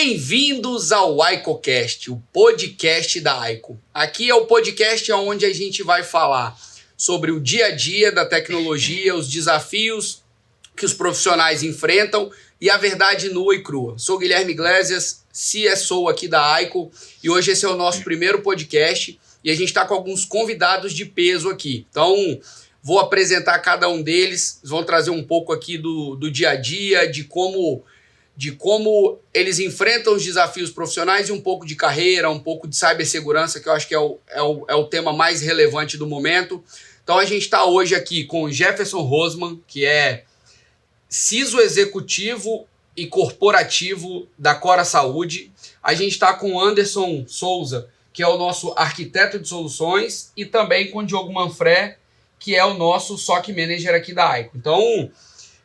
Bem-vindos ao AicoCast, o podcast da Aico. Aqui é o podcast onde a gente vai falar sobre o dia a dia da tecnologia, os desafios que os profissionais enfrentam e a verdade nua e crua. Sou Guilherme Iglesias, CSO aqui da Aico, e hoje esse é o nosso primeiro podcast e a gente está com alguns convidados de peso aqui. Então, vou apresentar cada um deles, eles vão trazer um pouco aqui do dia a dia, de como eles enfrentam os desafios profissionais e um pouco de carreira, um pouco de cibersegurança, que eu acho que é o tema mais relevante do momento. Então a gente está hoje aqui com o Jefferson Rosman, que é CISO executivo e corporativo da Cora Saúde. A gente está com o Anderson Souza, que é o nosso arquiteto de soluções, e também com o Diogo Manfré, que é o nosso SOC Manager aqui da Aico. Então,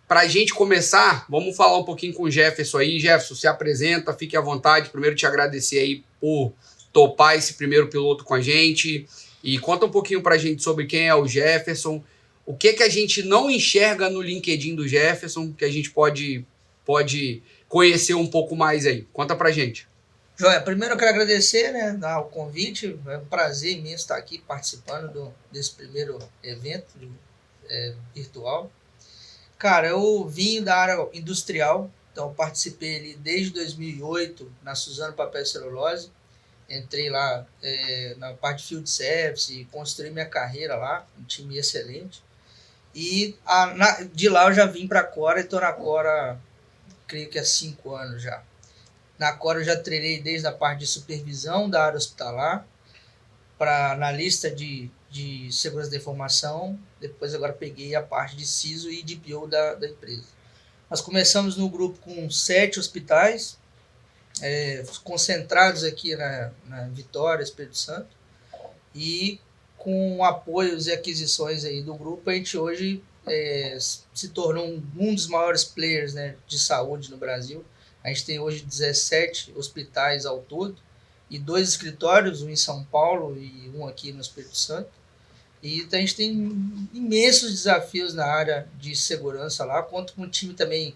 para a gente começar, vamos falar um pouquinho com o Jefferson aí. Jefferson, se apresenta, fique à vontade. Primeiro, te agradecer aí por topar esse primeiro piloto com a gente. E conta um pouquinho para a gente sobre quem é o Jefferson, o que a gente não enxerga no LinkedIn do Jefferson, que a gente pode conhecer um pouco mais aí. Conta para a gente. Joia, primeiro eu quero agradecer, o convite. É um prazer imenso estar aqui participando desse primeiro evento virtual. Cara, eu vim da área industrial, então participei ali desde 2008 na Suzano Papel e Celulose. Entrei lá na parte de Field Service, construí minha carreira lá, um time excelente. E de lá eu já vim para a Cora e estou na Cora, creio que há 5 anos já. Na Cora eu já treinei desde a parte de supervisão da área hospitalar, para analista de segurança da informação. Depois agora peguei a parte de CISO e DPO da empresa. Nós começamos no grupo com 7 hospitais, concentrados aqui na Vitória, Espírito Santo, e com apoios e aquisições aí do grupo, a gente hoje se tornou um dos maiores players, de saúde no Brasil. A gente tem hoje 17 hospitais ao todo, e 2 escritórios, um em São Paulo e um aqui no Espírito Santo. E a gente tem imensos desafios na área de segurança lá. Conto com um time também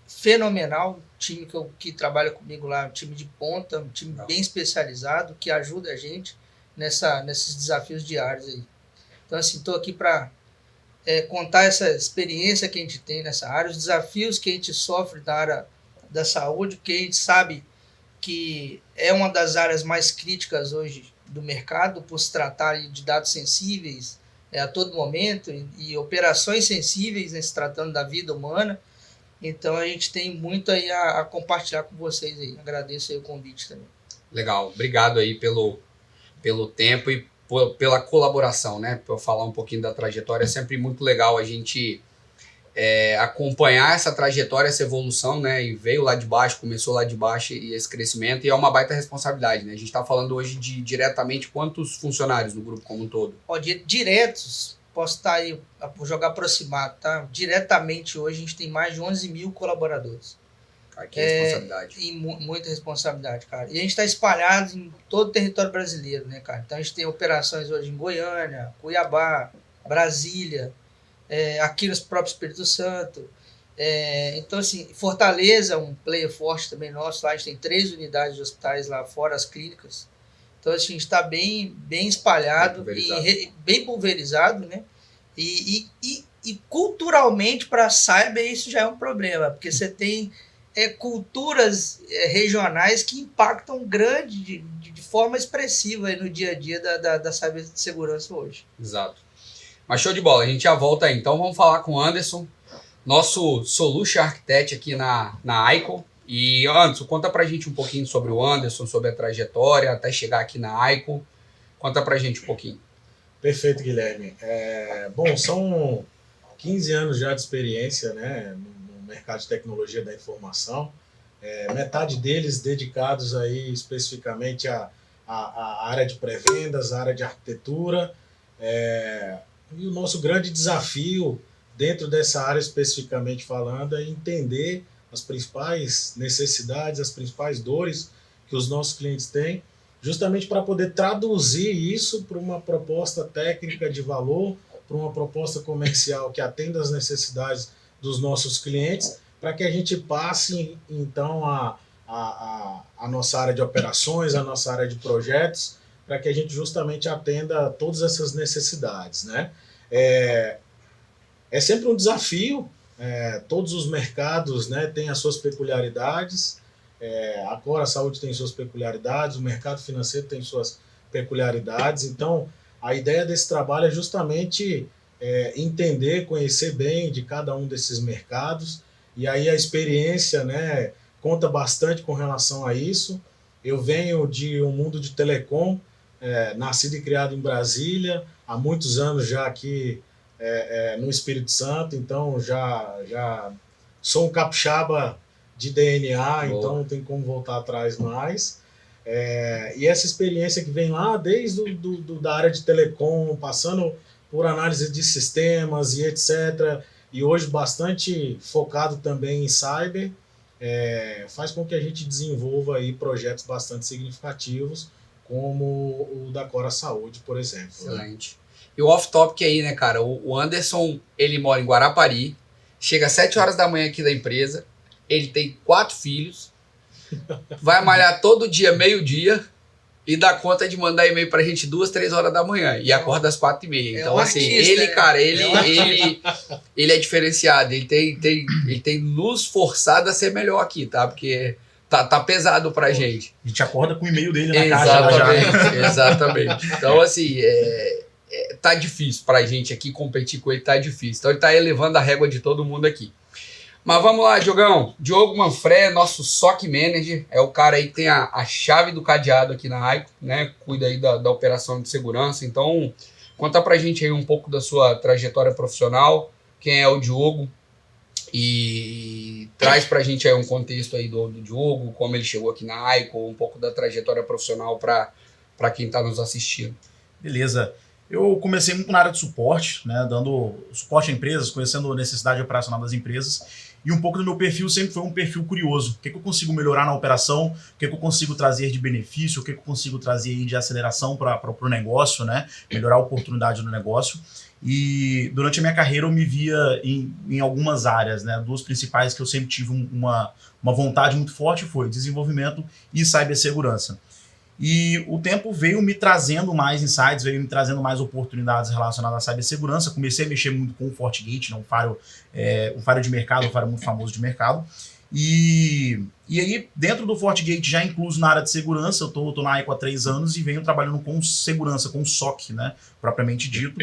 fenomenal, time que trabalha comigo lá, um time de ponta, um time bem especializado, que ajuda a gente nesses desafios diários aí. Então, assim, estou aqui para contar essa experiência que a gente tem nessa área, os desafios que a gente sofre na área da saúde, porque a gente sabe que é uma das áreas mais críticas hoje do mercado, por se tratar de dados sensíveis a todo momento e operações sensíveis, se tratando da vida humana. Então a gente tem muito aí a compartilhar com vocês aí. Agradeço aí o convite também. Legal, obrigado aí pelo tempo e pela colaboração, para eu falar um pouquinho da trajetória. É sempre muito legal a gente acompanhar essa trajetória, essa evolução, e veio lá de baixo, começou lá de baixo e esse crescimento, e é uma baita responsabilidade, A gente está falando hoje de diretamente quantos funcionários no grupo como um todo? Diretos, posso estar aí, jogar aproximado, tá? Diretamente hoje a gente tem mais de 11 mil colaboradores. Cara, que responsabilidade. E muita responsabilidade, cara. E a gente está espalhado em todo o território brasileiro, cara? Então a gente tem operações hoje em Goiânia, Cuiabá, Brasília, aqui no próprio Espírito Santo. Então, assim, Fortaleza, um player forte também nosso, lá a gente tem 3 unidades de hospitais lá fora as clínicas. Então, assim, a gente está bem espalhado, bem pulverizado, E culturalmente, para a cyber, isso já é um problema, porque você tem culturas regionais que impactam de forma expressiva aí no dia a dia da cibersegurança hoje. Exato. Mas show de bola, a gente já volta aí. Então vamos falar com o Anderson, nosso Solution Architect aqui na Aico. E Anderson, conta pra gente um pouquinho sobre o Anderson, sobre a trajetória até chegar aqui na Aico. Conta pra gente um pouquinho. Perfeito, Guilherme. Bom, são 15 anos já de experiência, no mercado de tecnologia da informação. Metade deles dedicados aí especificamente à área de pré-vendas, à área de arquitetura. E o nosso grande desafio dentro dessa área especificamente falando é entender as principais necessidades, as principais dores que os nossos clientes têm, justamente para poder traduzir isso para uma proposta técnica de valor, para uma proposta comercial que atenda às necessidades dos nossos clientes, para que a gente passe então a nossa área de operações, a nossa área de projetos, para que a gente justamente atenda todas essas necessidades, né? É sempre um desafio, todos os mercados, né, têm as suas peculiaridades, a Cora Saúde tem suas peculiaridades, o mercado financeiro tem suas peculiaridades, então a ideia desse trabalho é justamente entender, conhecer bem de cada um desses mercados, e aí a experiência, né, conta bastante com relação a isso. Eu venho de um mundo de telecom, nascido e criado em Brasília, há muitos anos já aqui no Espírito Santo, então já sou um capixaba de DNA, Boa. Então não tem como voltar atrás mais. E essa experiência que vem lá desde da área de telecom, passando por análise de sistemas e etc., e hoje bastante focado também em cyber, faz com que a gente desenvolva aí projetos bastante significativos, como o da Cora Saúde, por exemplo. Excelente. Né? E o off-topic aí, né, cara? O Anderson, ele mora em Guarapari, chega às 7 horas da manhã aqui da empresa, ele tem 4 filhos, vai malhar todo dia, meio-dia, e dá conta de mandar e-mail pra gente 2, 3 horas da manhã, e acorda às 4h30. Então, assim, artista, ele, cara, ele é diferenciado, ele tem nos forçado a ser melhor aqui, tá? Porque tá pesado pra gente. A gente acorda com o e-mail dele na caixa já. Exatamente. Então, assim, tá difícil pra gente aqui, competir com ele tá difícil. Então, ele tá elevando a régua de todo mundo aqui. Mas vamos lá, Diogão. Diogo Manfré, nosso SOC Manager, é o cara aí que tem a chave do cadeado aqui na AICO, né? Cuida aí da operação de segurança. Então, conta pra gente aí um pouco da sua trajetória profissional, quem é o Diogo, e traz pra gente aí um contexto aí do Diogo, como ele chegou aqui na AICO, um pouco da trajetória profissional pra quem tá nos assistindo. Beleza. Eu comecei muito na área de suporte, né, dando suporte a empresas, conhecendo a necessidade operacional das empresas. E um pouco do meu perfil sempre foi um perfil curioso. O que eu consigo melhorar na operação? O que eu consigo trazer de benefício? O que eu consigo trazer de aceleração para o negócio, né? Melhorar a oportunidade no negócio. E durante a minha carreira eu me via em algumas áreas, né? 2 principais que eu sempre tive uma vontade muito forte foi desenvolvimento e cibersegurança. E o tempo veio me trazendo mais insights, veio me trazendo mais oportunidades relacionadas à cibersegurança. Comecei a mexer muito com o FortiGate, né, um firewall de mercado, um firewall muito famoso de mercado. E aí, dentro do FortiGate, já incluso na área de segurança, eu tô na AICO há 3 anos e venho trabalhando com segurança, com SOC, né, propriamente dito.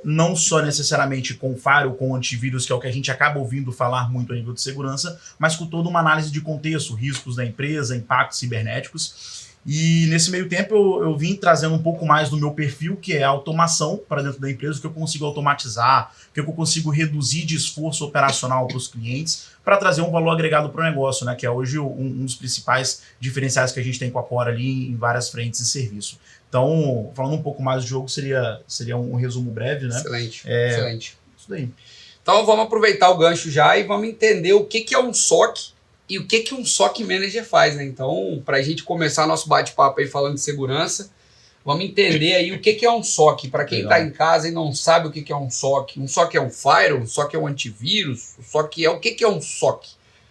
Não só necessariamente com firewall, com antivírus, que é o que a gente acaba ouvindo falar muito a nível de segurança, mas com toda uma análise de contexto, riscos da empresa, impactos cibernéticos. E nesse meio tempo eu vim trazendo um pouco mais do meu perfil, que é a automação para dentro da empresa, o que eu consigo automatizar, o que eu consigo reduzir de esforço operacional para os clientes, para trazer um valor agregado para o negócio, né, que é hoje um dos principais diferenciais que a gente tem com a Cora ali em várias frentes de serviço. Então, falando um pouco mais do jogo, seria um resumo breve, né? Excelente, excelente. Isso daí. Então vamos aproveitar o gancho já e vamos entender o que é um SOC e o que um SOC Manager faz, né? Então, para a gente começar nosso bate-papo aí falando de segurança, vamos entender aí o que é um SOC. Para quem está em casa e não sabe o que é um SOC é um firewall, um SOC é um antivírus, o SOC o que é um SOC?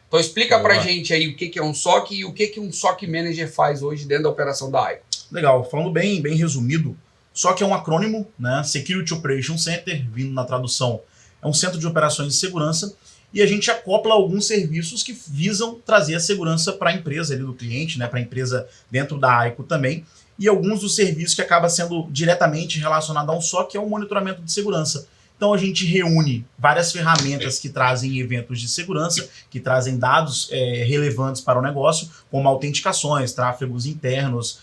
Então explica para a gente aí o que é um SOC e o que um SOC Manager faz hoje dentro da operação da AICO. Legal, falando bem resumido, SOC é um acrônimo, né? Security Operation Center, vindo na tradução, é um centro de operações de segurança. E a gente acopla alguns serviços que visam trazer a segurança para a empresa ali do cliente, né, para a empresa dentro da AICO também. E alguns dos serviços que acabam sendo diretamente relacionados ao SOC é o monitoramento de segurança. Então a gente reúne várias ferramentas que trazem eventos de segurança, que trazem dados relevantes para o negócio, como autenticações, tráfegos internos,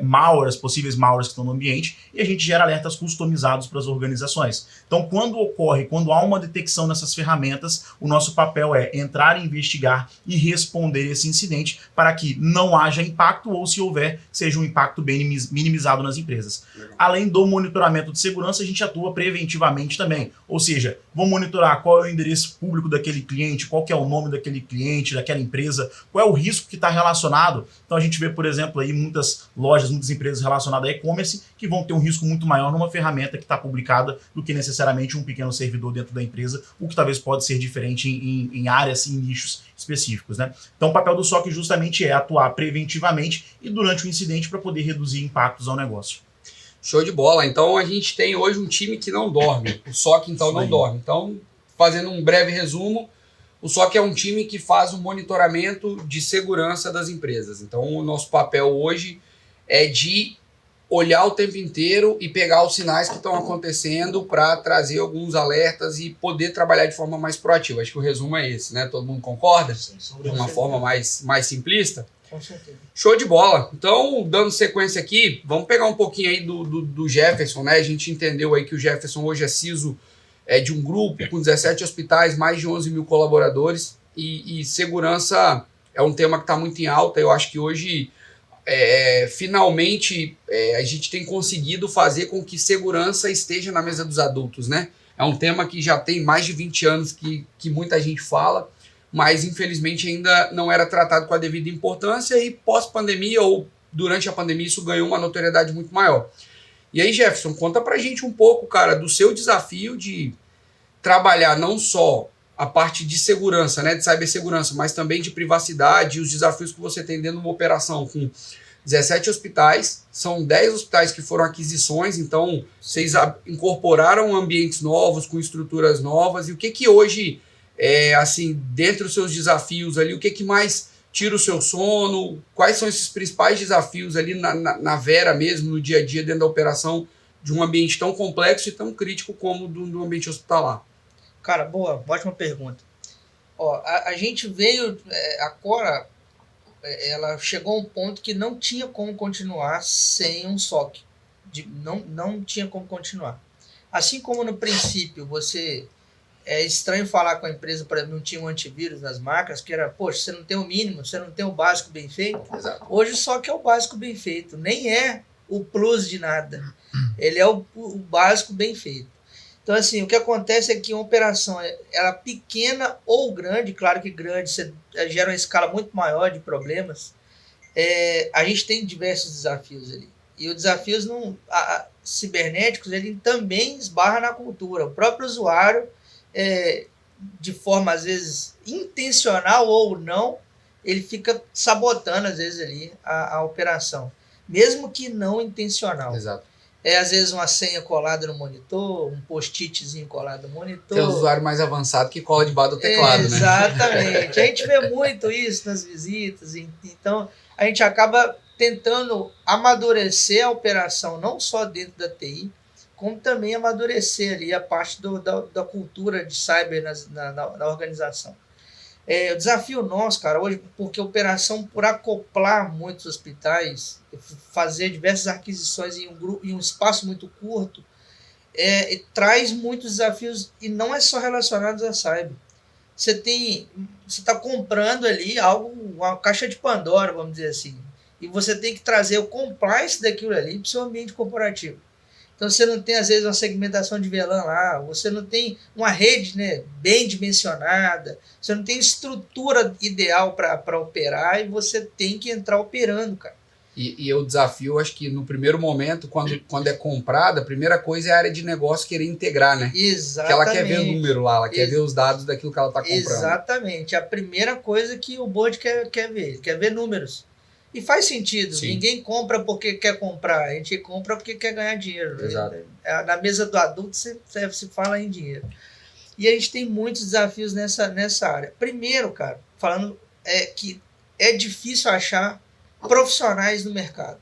malwares, possíveis malwares que estão no ambiente, e a gente gera alertas customizados para as organizações. Então quando há uma detecção nessas ferramentas, o nosso papel é entrar, investigar e responder esse incidente para que não haja impacto ou, se houver, seja um impacto bem minimizado nas empresas. Além do monitoramento de segurança, a gente atua preventivamente também. Ou seja, vão monitorar qual é o endereço público daquele cliente, qual que é o nome daquele cliente, daquela empresa, qual é o risco que está relacionado. Então a gente vê, por exemplo, aí muitas lojas, muitas empresas relacionadas a e-commerce que vão ter um risco muito maior numa ferramenta que está publicada do que necessariamente um pequeno servidor dentro da empresa, o que talvez pode ser diferente em áreas, em nichos específicos, né? Então o papel do SOC justamente é atuar preventivamente e durante o incidente para poder reduzir impactos ao negócio. Show de bola. Então a gente tem hoje um time que não dorme. O SOC então não dorme. Então, fazendo um breve resumo, o SOC é um time que faz o monitoramento de segurança das empresas. Então o nosso papel hoje é de olhar o tempo inteiro e pegar os sinais que estão acontecendo para trazer alguns alertas e poder trabalhar de forma mais proativa. Acho que o resumo é esse, né? Todo mundo concorda? De uma forma mais simplista? Com certeza. Show de bola. Então, dando sequência aqui, vamos pegar um pouquinho aí do Jefferson, né? A gente entendeu aí que o Jefferson hoje é CISO de um grupo com 17 hospitais, mais de 11 mil colaboradores e segurança é um tema que está muito em alta. Eu acho que hoje, finalmente, a gente tem conseguido fazer com que segurança esteja na mesa dos adultos, né? É um tema que já tem mais de 20 anos que muita gente fala, mas infelizmente ainda não era tratado com a devida importância e pós-pandemia ou durante a pandemia isso ganhou uma notoriedade muito maior. E aí, Jefferson, conta pra gente um pouco, cara, do seu desafio de trabalhar não só a parte de segurança, né, de cibersegurança, mas também de privacidade e os desafios que você tem dentro de uma operação com 17 hospitais, são 10 hospitais que foram aquisições, então vocês incorporaram ambientes novos, com estruturas novas, e o que que hoje... assim, dentre os seus desafios ali, o que mais tira o seu sono? Quais são esses principais desafios ali na Vera mesmo, no dia a dia, dentro da operação de um ambiente tão complexo e tão crítico como do ambiente hospitalar? Cara, boa, ótima pergunta. Ó, a gente veio, a Cora, ela chegou a um ponto que não tinha como continuar sem um SOC. Não tinha como continuar. Assim como no princípio você... É estranho falar com a empresa, por exemplo, não tinha um antivírus nas máquinas, que era, poxa, você não tem o mínimo, você não tem o básico bem feito. Exato. Hoje só que é o básico bem feito, nem é o plus de nada. Ele é o básico bem feito. Então, assim, o que acontece é que uma operação, ela pequena ou grande, claro que grande, você gera uma escala muito maior de problemas, a gente tem diversos desafios ali. E os desafios cibernéticos, ele também esbarra na cultura. O próprio usuário, de forma às vezes intencional ou não, ele fica sabotando às vezes ali a operação, mesmo que não intencional. Exato. Às vezes uma senha colada no monitor, um post-itzinho colado no monitor. Tem o usuário mais avançado que cola debaixo do teclado, né? Exatamente. A gente vê muito isso nas visitas, então a gente acaba tentando amadurecer a operação, não só dentro da TI, como também amadurecer ali a parte da cultura de cyber na organização. O desafio nosso, cara, hoje, porque a operação, por acoplar muitos hospitais, fazer diversas aquisições em um espaço muito curto, traz muitos desafios e não é só relacionados a cyber. Você está comprando ali algo, uma caixa de Pandora, vamos dizer assim, e você tem que trazer o compliance daquilo ali para o seu ambiente corporativo. Então você não tem, às vezes, uma segmentação de VLAN lá, você não tem uma rede, né, bem dimensionada, você não tem estrutura ideal para operar e você tem que entrar operando, cara. E o desafio, acho que no primeiro momento, quando é comprada, a primeira coisa é a área de negócio querer integrar, né? Exatamente. Porque ela quer ver o número lá, ela quer ver os dados daquilo que ela está comprando. Exatamente. A primeira coisa que o board quer ver, quer ver números. E faz sentido. Sim. Ninguém compra porque quer comprar. A gente compra porque quer ganhar dinheiro. Exato. Na mesa do adulto se fala em dinheiro. E a gente tem muitos desafios nessa área. Primeiro, cara, falando que é difícil achar profissionais no mercado.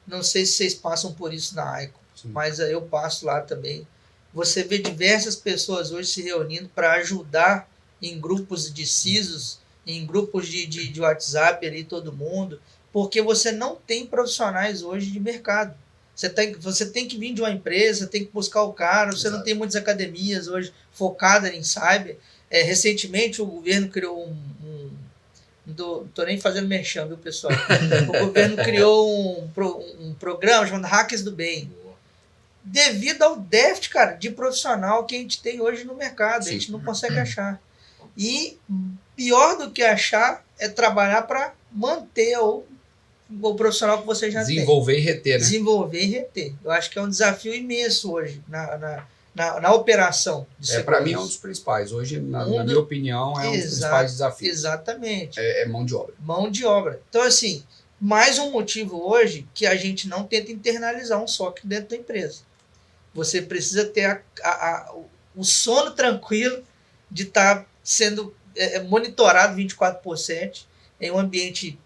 Não sei se vocês passam por isso na AICO, mas eu passo lá também. Você vê diversas pessoas hoje se reunindo para ajudar em grupos de CISOs, em grupos de WhatsApp ali, todo mundo, porque você não tem profissionais hoje de mercado. Você tem que vir de uma empresa, tem que buscar o cara, você Exato. não tem muitas academias hoje focadas em cyber. Recentemente o governo criou não estou nem fazendo merchan, viu, pessoal? O governo criou um programa chamado Hackers do Bem. devido ao déficit, cara, de profissional que a gente tem hoje no mercado. Sim. A gente não consegue achar. E pior do que achar é trabalhar para manter o profissional que você já Desenvolver e reter, né? Desenvolver e reter. Eu acho que é um desafio imenso hoje na operação de segurança. Para mim é um dos principais. Hoje, na minha opinião, é um dos principais desafios. Exatamente. É mão de obra. Mão de obra. Então, assim, mais um motivo hoje que a gente não tenta internalizar um SOC dentro da empresa. Você precisa ter o sono tranquilo de estar sendo monitorado 24/7 em um ambiente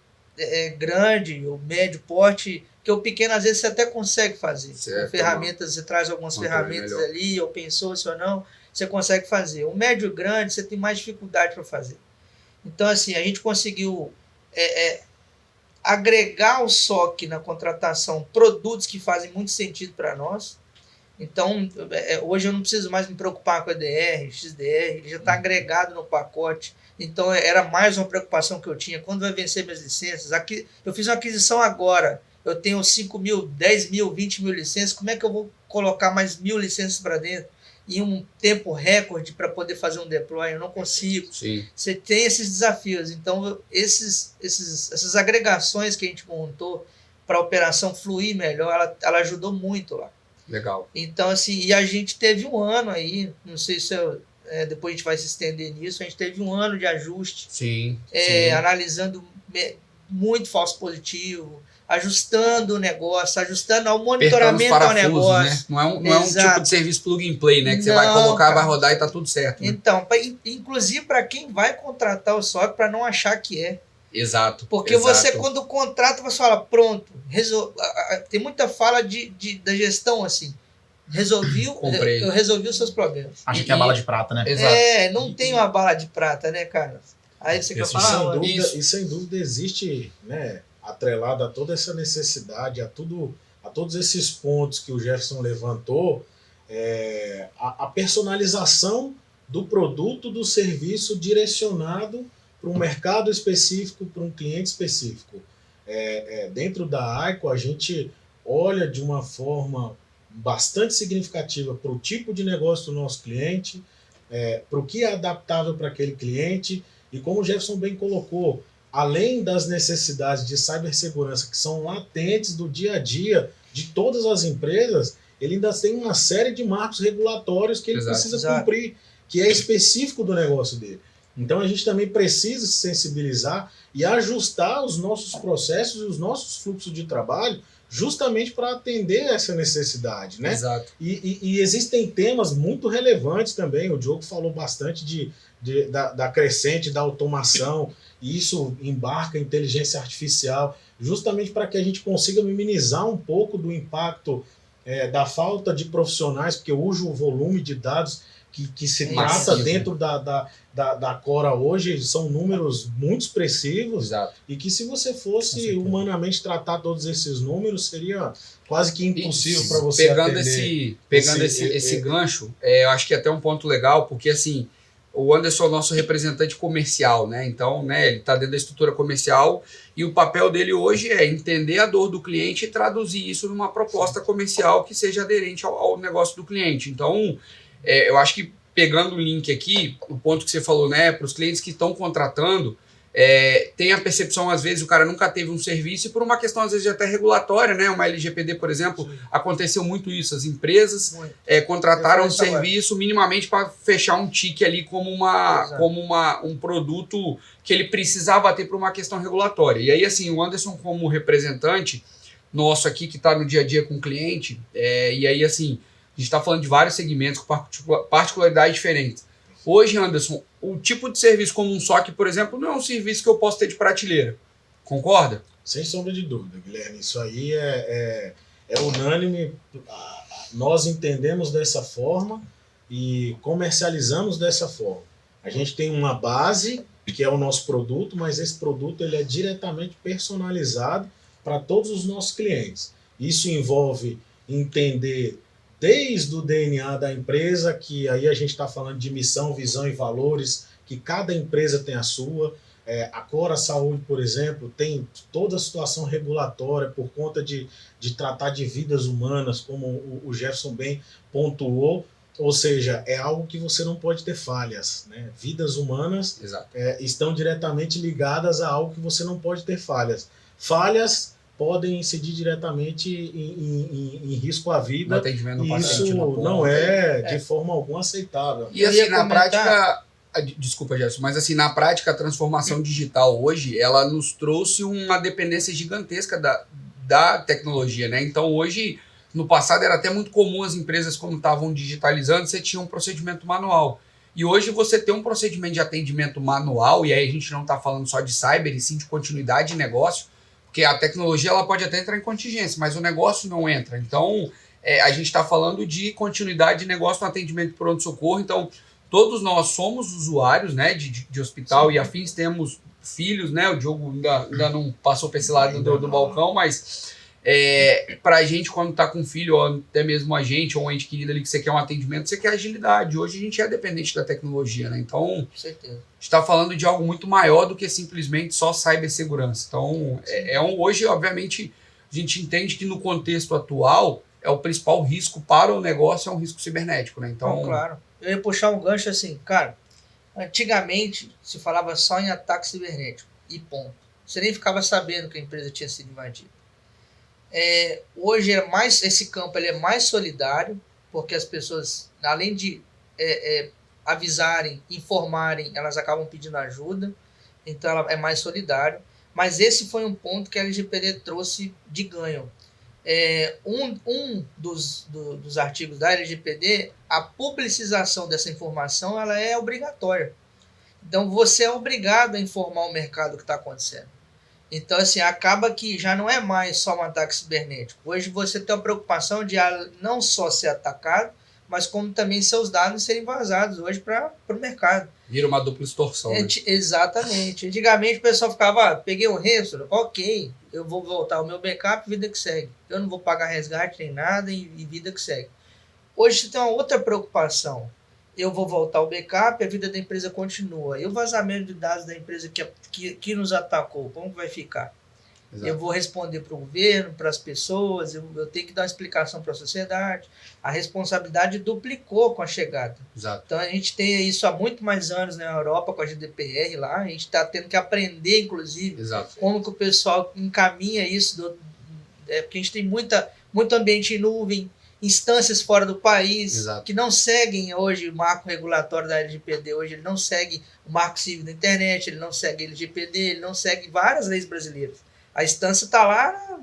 grande ou médio porte, que o pequeno às vezes você até consegue fazer. Certo, Com ferramentas, você traz algumas ferramentas melhor ali, open source ou não, você consegue fazer. O médio e grande você tem mais dificuldade para fazer. Então, assim, a gente conseguiu agregar ao SOC na contratação produtos que fazem muito sentido para nós. Então, hoje eu não preciso mais me preocupar com EDR, XDR, ele já está agregado no pacote. Então, era mais uma preocupação que eu tinha. Quando vai vencer minhas licenças? Aqui, eu fiz uma aquisição agora, eu tenho 5 mil, 10 mil, 20 mil licenças, como é que eu vou colocar mais 1.000 licenças para dentro? Em um tempo recorde para poder fazer um deploy? Eu não consigo. Sim. Você tem esses desafios. Então, essas agregações que a gente montou para a operação fluir melhor, ela ajudou muito lá. Legal. Então, assim, e a gente teve um ano aí, não sei se depois a gente vai se estender nisso, a gente teve um ano de ajuste. Sim. Analisando muito falso positivo, ajustando o negócio, ajustando ao monitoramento ao negócio. Né? Não é um tipo de serviço plug and play, né? Que você vai colocar, cara, vai rodar e tá tudo certo. Né? Então, inclusive para quem vai contratar o SOC, para não achar que é. Exato. Porque você, quando contrata, você fala, pronto, tem muita fala da gestão assim. Eu resolvi os seus problemas. Acha que é bala de prata, né? Exato. Não tem uma bala de prata, né, cara? Aí você quer falar. E sem dúvida existe, né, atrelado a toda essa necessidade, a todos esses pontos que o Jefferson levantou, a personalização do produto, do serviço direcionado para um mercado específico, para um cliente específico. Dentro da AICO, a gente olha de uma forma bastante significativa para o tipo de negócio do nosso cliente, para o que é adaptável para aquele cliente, e como o Jefferson bem colocou, além das necessidades de cibersegurança que são latentes do dia a dia de todas as empresas, ele ainda tem uma série de marcos regulatórios que ele precisa cumprir, que é específico do negócio dele. Então a gente também precisa se sensibilizar e ajustar os nossos processos e os nossos fluxos de trabalho justamente para atender essa necessidade, né? Exato. E existem temas muito relevantes também. O Diogo falou bastante da crescente da automação, e isso embarca a inteligência artificial, justamente para que a gente consiga minimizar um pouco do impacto da falta de profissionais, porque hoje o volume de dados que se trata dentro da Cora hoje são números muito expressivos. Exato. E que se você fosse humanamente tratar todos esses números, seria quase que impossível para você pegando esse gancho, eu acho que é até um ponto legal, porque assim, o Anderson é o nosso representante comercial, né? Então, né, ele está dentro da estrutura comercial e o papel dele hoje é entender a dor do cliente e traduzir isso numa proposta comercial que seja aderente ao negócio do cliente. Então, eu acho que pegando o link aqui, o ponto que você falou, né, para os clientes que estão contratando, tem a percepção, às vezes, o cara nunca teve um serviço e por uma questão, às vezes, até regulatória, né, uma LGPD, por exemplo, sim, aconteceu muito isso, as empresas contrataram um serviço minimamente para fechar um tique ali como um produto que ele precisava ter por uma questão regulatória. E aí, assim, o Anderson como representante nosso aqui, que está no dia a dia com o cliente, e aí, assim, a gente está falando de vários segmentos com particularidades diferentes. Hoje, Anderson, o tipo de serviço como um SOC, por exemplo, não é um serviço que eu posso ter de prateleira. Concorda? Sem sombra de dúvida, Guilherme. Isso aí é unânime. Nós entendemos dessa forma e comercializamos dessa forma. A gente tem uma base, que é o nosso produto, mas esse produto ele é diretamente personalizado para todos os nossos clientes. Isso envolve entender desde o DNA da empresa, que aí a gente está falando de missão, visão e valores, que cada empresa tem a sua. A Cora Saúde, por exemplo, tem toda a situação regulatória por conta de tratar de vidas humanas, como o Jefferson bem pontuou, ou seja, é algo que você não pode ter falhas, né? Vidas humanas estão diretamente ligadas a algo que você não pode ter falhas. Falhas podem incidir diretamente em risco à vida, atendimento e isso não é de forma alguma aceitável. E assim, na prática, desculpa, Jefferson, mas assim, na prática, a transformação digital hoje, ela nos trouxe uma dependência gigantesca da tecnologia, né? Então hoje, no passado era até muito comum as empresas, quando estavam digitalizando, você tinha um procedimento manual. E hoje você tem um procedimento de atendimento manual, e aí a gente não está falando só de cyber, e sim de continuidade de negócio, porque a tecnologia ela pode até entrar em contingência, mas o negócio não entra. Então, a gente está falando de continuidade de negócio no atendimento por pronto-socorro. Então, todos nós somos usuários, né, de hospital e afins, temos filhos, né? O Diogo ainda não passou para esse lado do balcão, mas para a gente, quando está com filho, ou até mesmo a gente, ou um ente querido ali que você quer um atendimento, você quer agilidade. Hoje a gente é dependente da tecnologia, né? Então, Com certeza. A gente está falando de algo muito maior do que simplesmente só cibersegurança. Então, hoje, obviamente, a gente entende que no contexto atual, o principal risco para o negócio é um risco cibernético, né? Então, claro. Eu ia puxar um gancho assim, cara, antigamente se falava só em ataque cibernético e ponto. Você nem ficava sabendo que a empresa tinha sido invadida. Hoje esse campo ele é mais solidário, porque as pessoas, além de avisarem, informarem, elas acabam pedindo ajuda, então ela é mais solidário. Mas esse foi um ponto que a LGPD trouxe de ganho. Um dos artigos da LGPD, a publicização dessa informação ela é obrigatória. Então você é obrigado a informar o mercado o que está acontecendo. Então, assim, acaba que já não é mais só um ataque cibernético. Hoje você tem a preocupação de não só ser atacado, mas como também seus dados serem vazados hoje para o mercado. Vira uma dupla extorsão. Né? Exatamente. Antigamente o pessoal ficava, peguei um ransom, ok, eu vou voltar ao meu backup, vida que segue. Eu não vou pagar resgate nem nada e vida que segue. Hoje você tem uma outra preocupação. Eu vou voltar ao backup, a vida da empresa continua. E o vazamento de dados da empresa que nos atacou, como que vai ficar? Exato. Eu vou responder para o governo, para as pessoas, eu tenho que dar uma explicação para a sociedade. A responsabilidade duplicou com a chegada. Exato. Então a gente tem isso há muito mais anos na Europa, com a GDPR lá, a gente está tendo que aprender, inclusive, Exato. como que o pessoal encaminha isso, porque a gente tem muito ambiente em nuvem, instâncias fora do país. Exato. Que não seguem hoje o marco regulatório da LGPD, hoje ele não segue o marco civil da internet, ele não segue a LGPD, ele não segue várias leis brasileiras. A instância está lá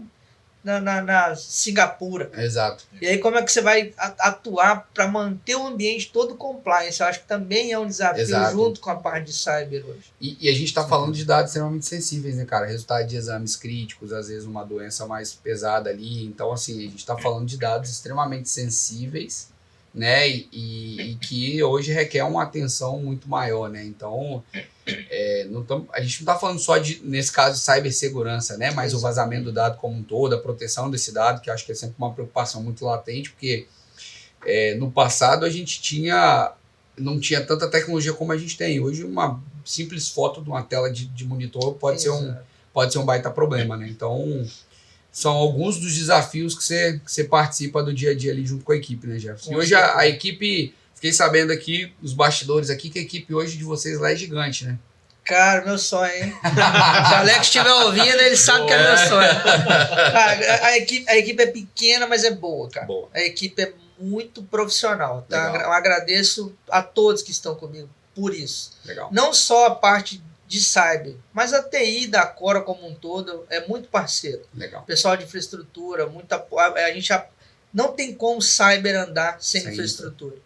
na Singapura. Exato. E aí como é que você vai atuar para manter o ambiente todo compliance? Eu acho que também é um desafio. Exato. Junto com a parte de cyber hoje. E a gente está falando de dados extremamente sensíveis, né, cara? Resultado de exames críticos, às vezes uma doença mais pesada ali. Então, assim, a gente está falando de dados extremamente sensíveis, né? E que hoje requer uma atenção muito maior, né? Então, a gente não está falando só nesse caso, de cibersegurança, né? Mas o vazamento do dado como um todo, a proteção desse dado, que eu acho que é sempre uma preocupação muito latente, porque no passado a gente não tinha tanta tecnologia como a gente tem. Hoje, uma simples foto de uma tela de monitor pode ser um baita problema, né? Então, são alguns dos desafios que você participa do dia a dia ali junto com a equipe, né, Jefferson? E hoje a equipe, fiquei sabendo aqui, os bastidores aqui, que a equipe hoje de vocês lá é gigante, né? Cara, meu sonho, hein? Se o Alex estiver ouvindo, ele sabe que é meu sonho. Cara, a equipe é pequena, mas é boa, cara. Boa. A equipe é muito profissional. Tá? Eu agradeço a todos que estão comigo por isso. Legal. Não só a parte de cyber, mas a TI da Cora como um todo é muito parceiro. Legal. Pessoal de infraestrutura, a gente não tem como cyber andar sem infraestrutura.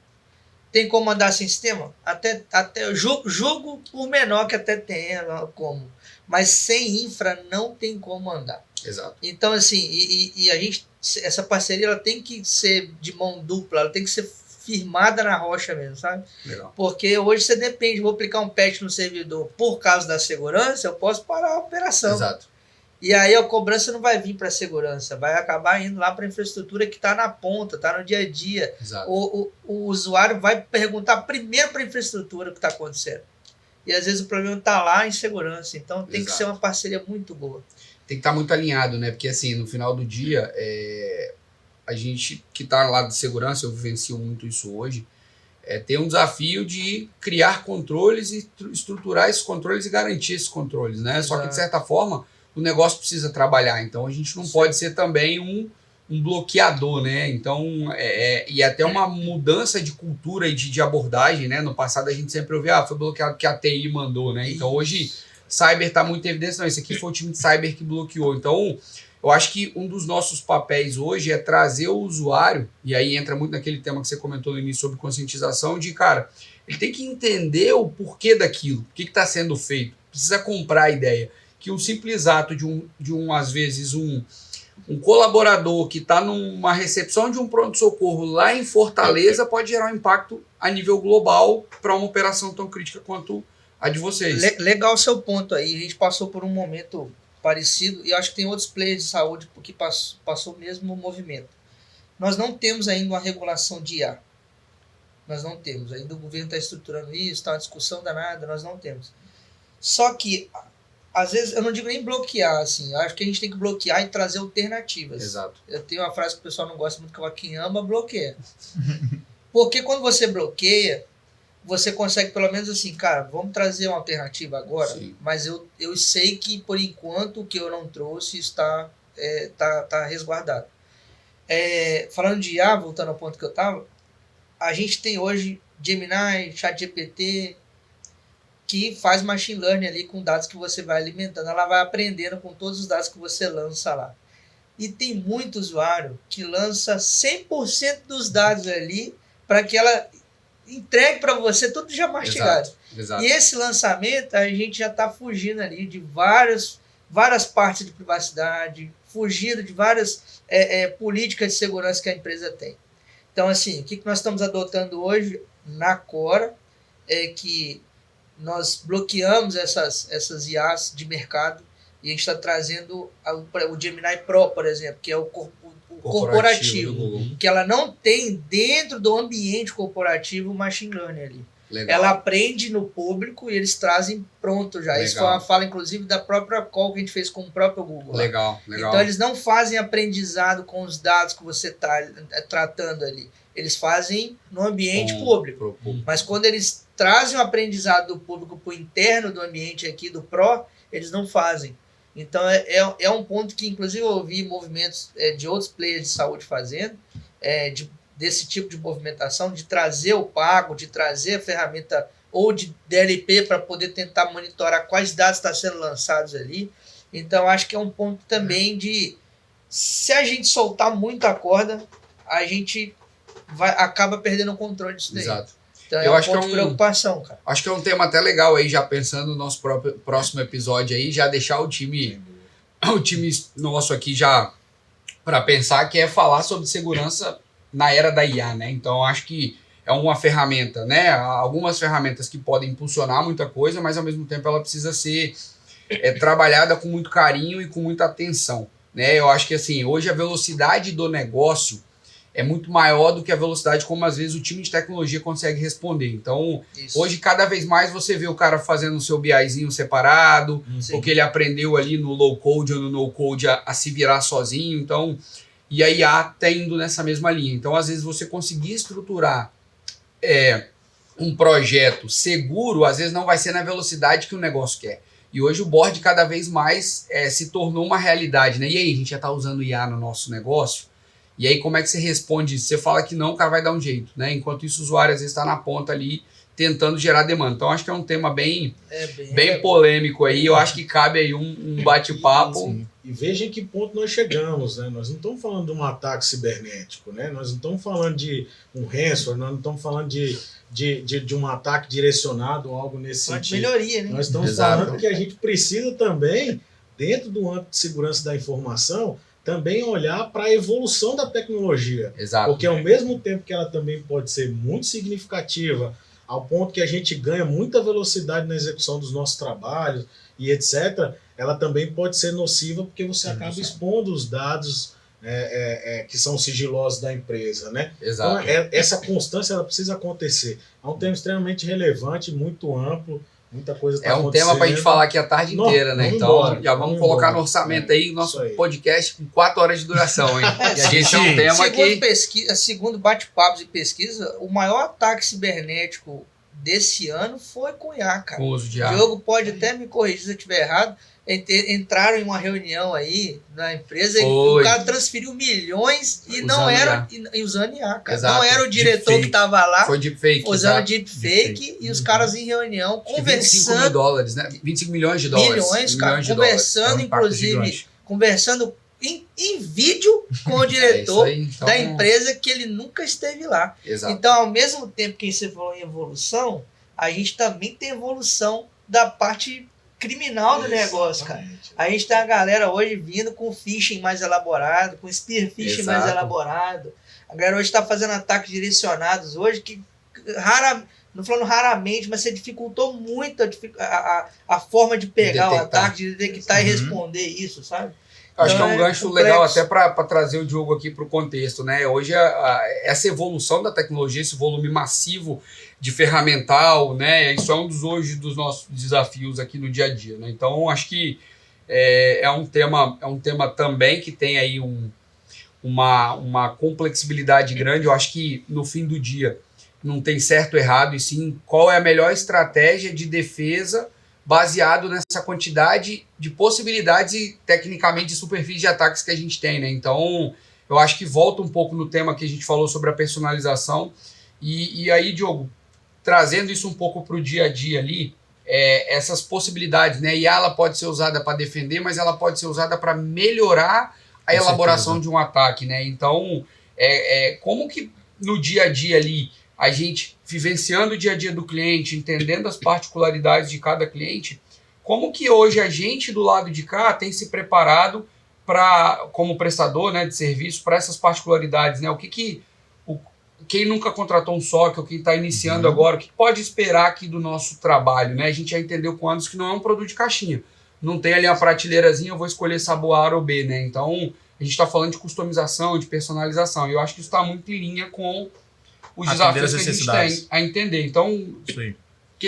Tem como andar sem sistema? Até eu julgo por menor que até tenha como. Mas sem infra não tem como andar. Exato. Então, assim, e a gente, essa parceria ela tem que ser de mão dupla, ela tem que ser firmada na rocha mesmo, sabe? Legal. Porque hoje você depende, vou aplicar um patch no servidor por causa da segurança, eu posso parar a operação. Exato. E aí a cobrança não vai vir para a segurança, vai acabar indo lá para a infraestrutura que está na ponta, está no dia a dia. Exato. O usuário vai perguntar primeiro para a infraestrutura o que está acontecendo. e às vezes o problema está lá em segurança. Então tem que Exato. ser uma parceria muito boa. Tem que estar muito alinhado, né? Porque assim, no final do dia, a gente que está lá de segurança, eu vivencio muito isso hoje, tem um desafio de criar controles e estruturar esses controles e garantir esses controles, né? Só que, de certa forma, o negócio precisa trabalhar. Então, a gente não pode ser também um bloqueador, né? Então, e até uma mudança de cultura e de abordagem, né? No passado, a gente sempre ouvia, foi bloqueado que a TI mandou, né? Então, hoje, cyber está muito em evidência. Não, esse aqui foi o time de cyber que bloqueou. Então, eu acho que um dos nossos papéis hoje é trazer o usuário, e aí entra muito naquele tema que você comentou no início sobre conscientização, de, cara, ele tem que entender o porquê daquilo, o que está sendo feito, precisa comprar a ideia, que um simples ato às vezes, um colaborador que está numa recepção de um pronto-socorro lá em Fortaleza pode gerar um impacto a nível global para uma operação tão crítica quanto a de vocês. Legal o seu ponto aí, a gente passou por um momento parecido, e acho que tem outros players de saúde que passou o mesmo movimento. Nós não temos ainda uma regulação de IA. Nós não temos. Ainda o governo está estruturando isso, está uma discussão danada, nós não temos. Só que, às vezes, eu não digo nem bloquear, assim, eu acho que a gente tem que bloquear e trazer alternativas. Exato. Eu tenho uma frase que o pessoal não gosta muito, que fala, quem ama, bloqueia. Porque quando você bloqueia, você consegue pelo menos assim, cara, vamos trazer uma alternativa agora, Sim. mas eu sei que, por enquanto, o que eu não trouxe está tá resguardado. Falando de IA, voltando ao ponto que eu estava, a gente tem hoje Gemini, ChatGPT, que faz machine learning ali com dados que você vai alimentando, ela vai aprendendo com todos os dados que você lança lá. E tem muito usuário que lança 100% dos dados ali para que ela entregue para você tudo já mastigado. Exato. E esse lançamento, a gente já está fugindo ali de várias partes de privacidade, fugindo de várias políticas de segurança que a empresa tem. Então, assim, o que nós estamos adotando hoje na Cora é que nós bloqueamos essas IAs de mercado e a gente está trazendo o Gemini Pro, por exemplo, que é o corporativo, que ela não tem dentro do ambiente corporativo machine learning ali. Legal. Ela aprende no público e eles trazem pronto já. Legal. Isso foi uma fala, inclusive, da própria call que a gente fez com o próprio Google. Legal. Então, eles não fazem aprendizado com os dados que você está tratando ali. Eles fazem no ambiente público. Mas quando eles trazem o aprendizado do público para o interno do ambiente aqui, do Pro, eles não fazem. Então, é um ponto que, inclusive, eu ouvi movimentos de outros players de saúde fazendo, desse tipo de movimentação, de trazer o pago, de trazer a ferramenta ou de DLP para poder tentar monitorar quais dados estão sendo lançados ali. Então, acho que é um ponto também de, se a gente soltar muito a corda, a gente acaba perdendo o controle disso daí. Exato. Então, eu é um acho ponto que de preocupação, cara. Acho que é um tema até legal aí, já pensando no nosso próximo episódio aí, já deixar o time nosso aqui já para pensar, que é falar sobre segurança na era da IA, né? Então, acho que é uma ferramenta, né? Algumas ferramentas que podem impulsionar muita coisa, mas ao mesmo tempo ela precisa ser trabalhada com muito carinho e com muita atenção, né? Eu acho que assim, hoje a velocidade do negócio é muito maior do que a velocidade como às vezes o time de tecnologia consegue responder. Então, hoje cada vez mais você vê o cara fazendo o seu BIzinho separado, porque ele aprendeu ali no low code ou no no code a se virar sozinho. Então, e a IA está indo nessa mesma linha. Então, às vezes você conseguir estruturar um projeto seguro, às vezes não vai ser na velocidade que o negócio quer. E hoje o board cada vez mais se tornou uma realidade, né? E aí, a gente já está usando IA no nosso negócio? E aí, como é que você responde isso? Você fala que não, o cara vai dar um jeito, né? Enquanto isso, o usuário às vezes está na ponta ali, tentando gerar demanda. Então, acho que é um tema bem polêmico aí. Eu acho que cabe aí um bate-papo. E veja em que ponto nós chegamos, né? Nós não estamos falando de um ataque cibernético, né? Nós não estamos falando de um ransomware, nós não estamos falando de um ataque direcionado ou algo nesse sentido. Melhoria, né? Nós estamos falando que a gente precisa também, dentro do âmbito de segurança da informação, também olhar para a evolução da tecnologia. Exato. Porque ao mesmo tempo que ela também pode ser muito significativa, ao ponto que a gente ganha muita velocidade na execução dos nossos trabalhos e etc., ela também pode ser nociva porque você acaba expondo os dados que são sigilosos da empresa, né? Exato. Então, essa constância ela precisa acontecer. É um tema extremamente relevante, muito amplo, Muita coisa tá É um tema pra gente falar aqui a tarde Não, inteira, né? vamos Então, embora, já vamos vamos colocar embora. no orçamento aí o nosso isso aí. podcast com 4 horas de duração, hein? E a gente é um tema Segundo que... pesquisa, segundo bate-papos e pesquisa, o maior ataque cibernético desse ano foi com IA, cara. Com uso de O ar. Diogo pode até me corrigir se eu estiver errado. Entraram em uma reunião aí na empresa e o Foi. cara transferiu milhões e Usando não era IA. e usando IA, cara. Exato. Não era o diretor Deepfake. que estava lá Foi deepfake. usando exato. deepfake e os caras em reunião Acho que 25 mil conversando dólares, né? 25 milhões de dólares. milhões, cara, Milhões de dólares. conversando É um impacto inclusive gigante. conversando em vídeo com o É isso diretor aí, então, da empresa que ele nunca esteve lá. Exato. Então, ao mesmo tempo que você falou em evolução, a gente também tem evolução da parte criminal do negócio, cara. Exatamente. A gente tem a galera hoje vindo com phishing mais elaborado, com spear phishing mais Exato. elaborado. A galera hoje está fazendo ataques direcionados hoje que não falando raramente, mas você dificultou muito a forma de pegar o Detectar. ataque, de detectar e Uhum. responder isso, sabe? Acho que é Então, um gancho complexo. legal até para trazer o Diogo aqui para o contexto, né? Hoje essa evolução da tecnologia, esse volume massivo de ferramental, né? Isso é um dos nossos desafios aqui no dia a dia, né? Então acho que é um tema também que tem aí uma complexibilidade grande. Eu acho que no fim do dia não tem certo ou errado, e sim qual é a melhor estratégia de defesa baseado nessa quantidade de possibilidades e, tecnicamente, de superfície de ataques que a gente tem, né? Então, eu acho que volta um pouco no tema que a gente falou sobre a personalização. E aí, Diogo, trazendo isso um pouco para o dia a dia ali, essas possibilidades, né? E ela pode ser usada para defender, mas ela pode ser usada para melhorar a Com elaboração certeza. de um ataque, né? Então, como que no dia a dia ali, a gente vivenciando o dia a dia do cliente, entendendo as particularidades de cada cliente, como que hoje a gente do lado de cá tem se preparado para, como prestador, né, de serviço, para essas particularidades, né? Quem nunca contratou um SOC ou quem está iniciando agora, o que pode esperar aqui do nosso trabalho, né? A gente já entendeu com anos que não é um produto de caixinha. Não tem ali a prateleirazinha, eu vou escolher sabor A ou B, né? Então, a gente está falando de customização, de personalização, e eu acho que isso está muito em linha com os Atender desafios as que a gente necessidades. tem a entender. Então, Isso aí. o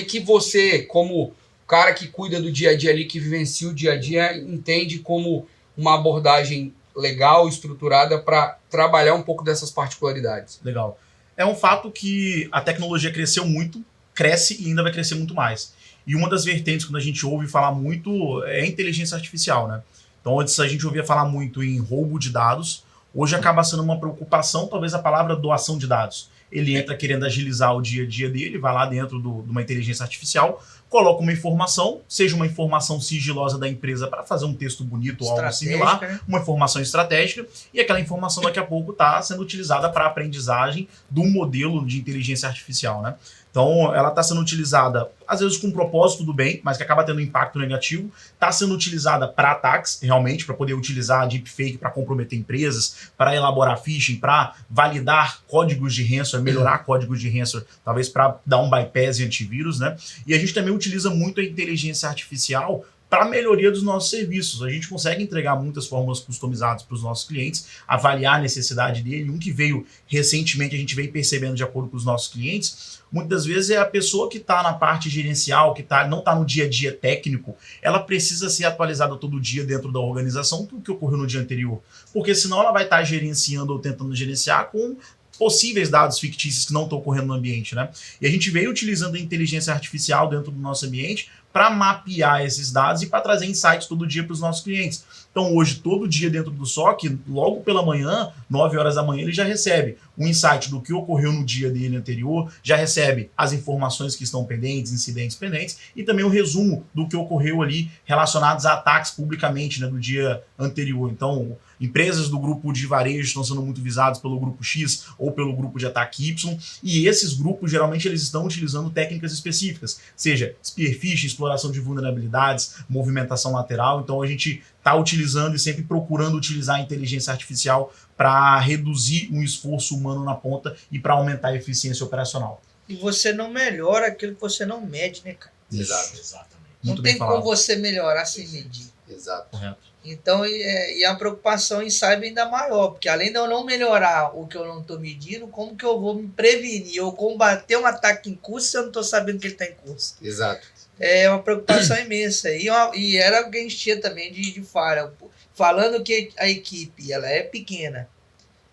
que você, como cara que cuida do dia a dia ali, que vivencia o dia a dia, entende como uma abordagem legal, estruturada para trabalhar um pouco dessas particularidades? Legal. É um fato que a tecnologia cresceu muito, cresce e ainda vai crescer muito mais. E uma das vertentes quando a gente ouve falar muito é a inteligência artificial, né? Então, antes a gente ouvia falar muito em roubo de dados, hoje acaba sendo uma preocupação, talvez a palavra doação de dados. Ele entra querendo agilizar o dia a dia dele, vai lá dentro de uma inteligência artificial, coloca uma informação, seja uma informação sigilosa da empresa para fazer um texto bonito ou algo similar, Né? uma informação estratégica, e aquela informação daqui a pouco está sendo utilizada para a aprendizagem do modelo de inteligência artificial, né? Então, ela está sendo utilizada, às vezes com um propósito do bem, mas que acaba tendo um impacto negativo. Está sendo utilizada para ataques, realmente, para poder utilizar a deepfake para comprometer empresas, para elaborar phishing, para validar códigos de ransomware, melhorar códigos de ransomware, talvez para dar um bypass em antivírus, né? E a gente também utiliza muito a inteligência artificial para a melhoria dos nossos serviços. A gente consegue entregar muitas fórmulas customizadas para os nossos clientes, avaliar a necessidade dele. Um que veio recentemente, a gente veio percebendo de acordo com os nossos clientes, muitas das vezes é a pessoa que está na parte gerencial, que não está no dia a dia técnico, ela precisa ser atualizada todo dia dentro da organização do que ocorreu no dia anterior. Porque senão ela vai estar gerenciando ou tentando gerenciar com possíveis dados fictícios que não estão ocorrendo no ambiente, né? E a gente veio utilizando a inteligência artificial dentro do nosso ambiente para mapear esses dados e para trazer insights todo dia para os nossos clientes. Então hoje, todo dia dentro do SOC, logo pela manhã, 9 horas da manhã, ele já recebe um insight do que ocorreu no dia dele anterior, já recebe as informações que estão pendentes, incidentes pendentes, e também o resumo do que ocorreu ali relacionados a ataques publicamente, né, do dia anterior. Então, empresas do grupo de varejo estão sendo muito visadas pelo grupo X ou pelo grupo de ataque Y, e esses grupos, geralmente, eles estão utilizando técnicas específicas, seja spear phishing, exploração de vulnerabilidades, movimentação lateral. Então, a gente está utilizando e sempre procurando utilizar a inteligência artificial para reduzir um esforço humano na ponta e para aumentar a eficiência operacional. E você não melhora aquilo que você não mede, né, cara? Exato. Exatamente. Não Muito bem tem falado. como você melhorar sem medir. Exato. Correto. Então, e a preocupação em cyber ainda maior, porque além de eu não melhorar o que eu não estou medindo, como que eu vou me prevenir ou combater um ataque em curso se eu não estou sabendo que ele está em curso? Exato. É uma preocupação imensa. E era o que a gente tinha também de falha. Falando que a equipe ela é pequena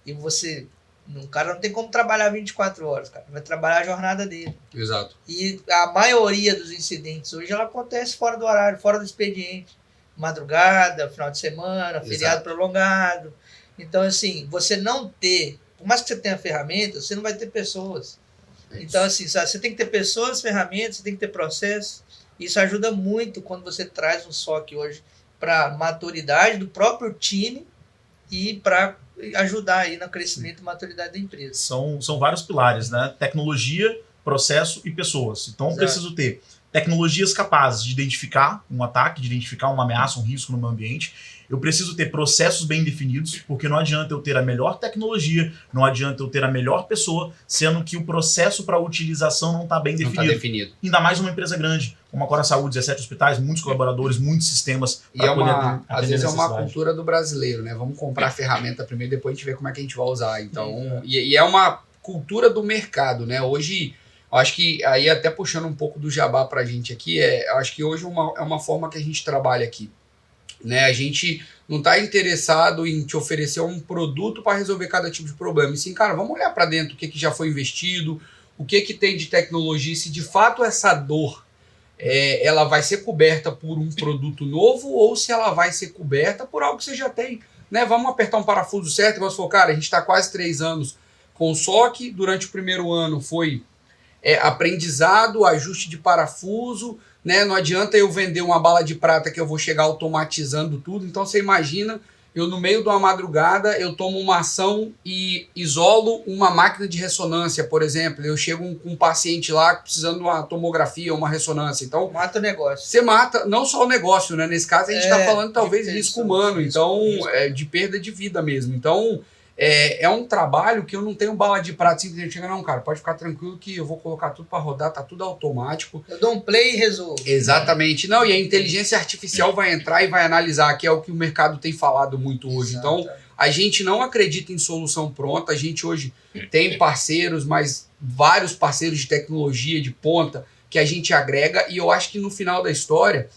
e o cara não tem como trabalhar 24 horas, cara. Vai trabalhar a jornada dele. Exato. E a maioria dos incidentes hoje ela acontece fora do horário, fora do expediente. Madrugada, final de semana, feriado prolongado. Então, assim, você não ter, por mais que você tenha ferramentas, você não vai ter pessoas. Então, assim, sabe, você tem que ter pessoas, ferramentas, você tem que ter processo. Isso ajuda muito quando você traz um SOC hoje para maturidade do próprio time e para ajudar aí no crescimento e maturidade da empresa. São vários pilares, né? Tecnologia, processo e pessoas. Então, eu preciso ter tecnologias capazes de identificar um ataque, de identificar uma ameaça, um risco no meu ambiente. Eu preciso ter processos bem definidos, porque não adianta eu ter a melhor tecnologia, não adianta eu ter a melhor pessoa, sendo que o processo para utilização não está bem definido. Não está definido. Ainda mais uma empresa grande, como a Cora Saúde, 17 hospitais, muitos colaboradores, muitos sistemas. E às vezes é uma cultura do brasileiro, né? Vamos comprar a ferramenta primeiro, depois a gente vê como é que a gente vai usar. Então, e é uma cultura do mercado, né? Hoje, acho que aí até puxando um pouco do jabá pra gente aqui, acho que hoje é uma forma que a gente trabalha aqui. Né? A gente não está interessado em te oferecer um produto para resolver cada tipo de problema. E sim, cara, vamos olhar para dentro o que já foi investido, o que tem de tecnologia, se de fato essa dor ela vai ser coberta por um produto novo ou se ela vai ser coberta por algo que você já tem. Né? Vamos apertar um parafuso certo, igual você falou, cara, a gente está quase 3 anos com o SOC, durante o primeiro ano foi aprendizado, ajuste de parafuso, né? Não adianta eu vender uma bala de prata que eu vou chegar automatizando tudo. Então você imagina, eu no meio de uma madrugada, eu tomo uma ação e isolo uma máquina de ressonância, por exemplo. Eu chego com um paciente lá precisando de uma tomografia, uma ressonância. Então, mata o negócio. Você mata não só o negócio, né? Nesse caso a gente está falando talvez de risco humano, então de perda de vida mesmo. Então é um trabalho que eu não tenho bala de prata simplesmente chega, não, cara, pode ficar tranquilo que eu vou colocar tudo para rodar, tá tudo automático. Eu dou um play e resolvo. Exatamente. Não, e a inteligência artificial vai entrar e vai analisar, que é o que o mercado tem falado muito hoje. Então, a gente não acredita em solução pronta, a gente hoje tem parceiros, mas vários parceiros de tecnologia de ponta que a gente agrega, e eu acho que no final da história,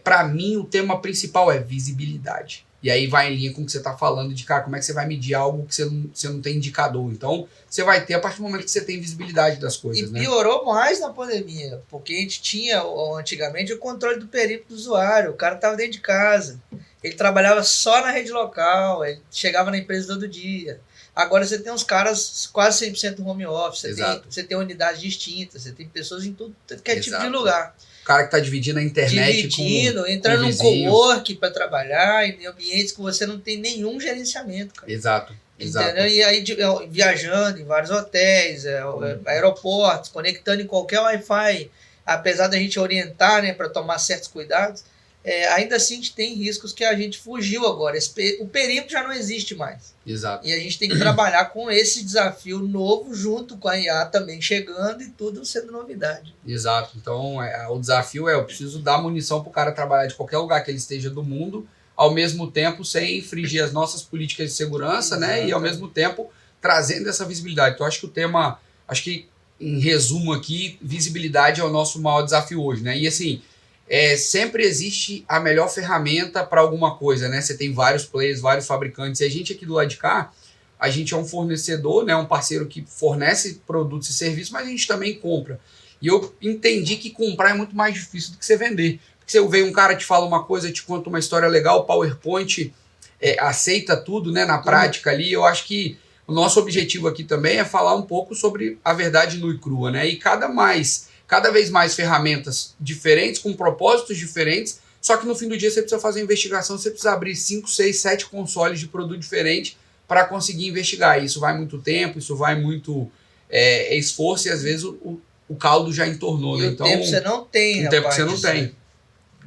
para mim, o tema principal é visibilidade. E aí vai em linha com o que você está falando de, cara, como é que você vai medir algo que você não tem indicador. Então, você vai ter a partir do momento que você tem visibilidade das coisas, né? E piorou mais na pandemia, porque a gente tinha antigamente o controle do perímetro do usuário. O cara estava dentro de casa, ele trabalhava só na rede local, ele chegava na empresa todo dia. Agora você tem uns caras quase 100% home office, você tem unidades distintas, você tem pessoas em tudo que é tipo de lugar. O cara que tá dividindo a internet entrando num cowork para trabalhar em ambientes que você não tem nenhum gerenciamento, cara. Exato. Entendeu? E aí viajando em vários hotéis, aeroportos, conectando em qualquer Wi-Fi, apesar da gente orientar, né, para tomar certos cuidados, ainda assim a gente tem riscos que a gente fugiu agora. O perímetro já não existe mais. Exato. E a gente tem que trabalhar com esse desafio novo, junto com a IA também chegando e tudo sendo novidade. Exato. Então, o desafio eu preciso dar munição para o cara trabalhar de qualquer lugar que ele esteja do mundo, ao mesmo tempo sem infringir as nossas políticas de segurança, né? E ao mesmo tempo trazendo essa visibilidade. Então, acho que o tema, em resumo aqui, visibilidade é o nosso maior desafio hoje, né? E assim, sempre existe a melhor ferramenta para alguma coisa, né? Você tem vários players, vários fabricantes, e a gente aqui do lado de cá, a gente é um fornecedor, né? Um parceiro que fornece produtos e serviços, mas a gente também compra. E eu entendi que comprar é muito mais difícil do que você vender. Porque você vê um cara te fala uma coisa, te conta uma história legal, o PowerPoint aceita tudo, né? Na prática ali, eu acho que o nosso objetivo aqui também é falar um pouco sobre a verdade nua e crua, né? E cada vez mais ferramentas diferentes, com propósitos diferentes, só que no fim do dia você precisa fazer investigação, você precisa abrir 5, 6, 7 consoles de produto diferente para conseguir investigar. Isso vai muito tempo, isso vai muito esforço e às vezes o caldo já entornou. E né? então, tempo você não tem. O tempo você não tem.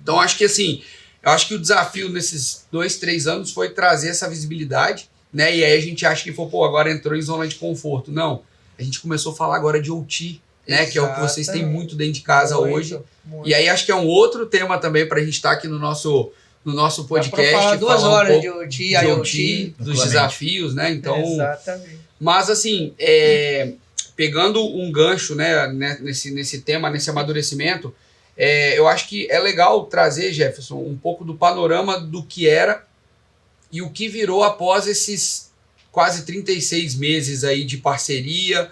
Então acho que assim, eu acho que o desafio nesses 2, 3 anos foi trazer essa visibilidade, né? E aí a gente acha que agora entrou em zona de conforto. Não, a gente começou a falar agora de OT, né, que é o que vocês têm muito dentro de casa hoje. Muito. E aí acho que é um outro tema também para a gente estar aqui no nosso podcast. Falar 2 horas de OT, IoT, dos desafios, né? Então, exatamente. Mas assim, pegando um gancho, né, nesse tema, nesse amadurecimento, Eu acho que é legal trazer, Jefferson, um pouco do panorama do que era e o que virou após esses quase 36 meses aí de parceria,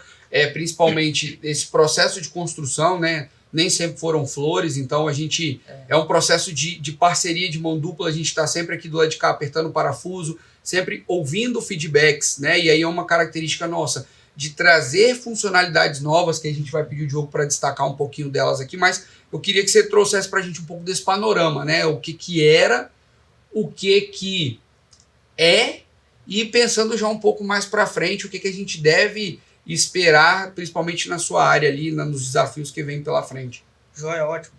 principalmente esse processo de construção, né? Nem sempre foram flores, então a gente é um processo de parceria de mão dupla, a gente está sempre aqui do lado de cá apertando o parafuso, sempre ouvindo feedbacks, né? E aí é uma característica nossa de trazer funcionalidades novas, que a gente vai pedir o Diogo para destacar um pouquinho delas aqui, mas eu queria que você trouxesse para a gente um pouco desse panorama, né? O que era, o que é, e pensando já um pouco mais para frente, o que a gente deve esperar, principalmente na sua área ali, nos desafios que vem pela frente. Joia, ótimo.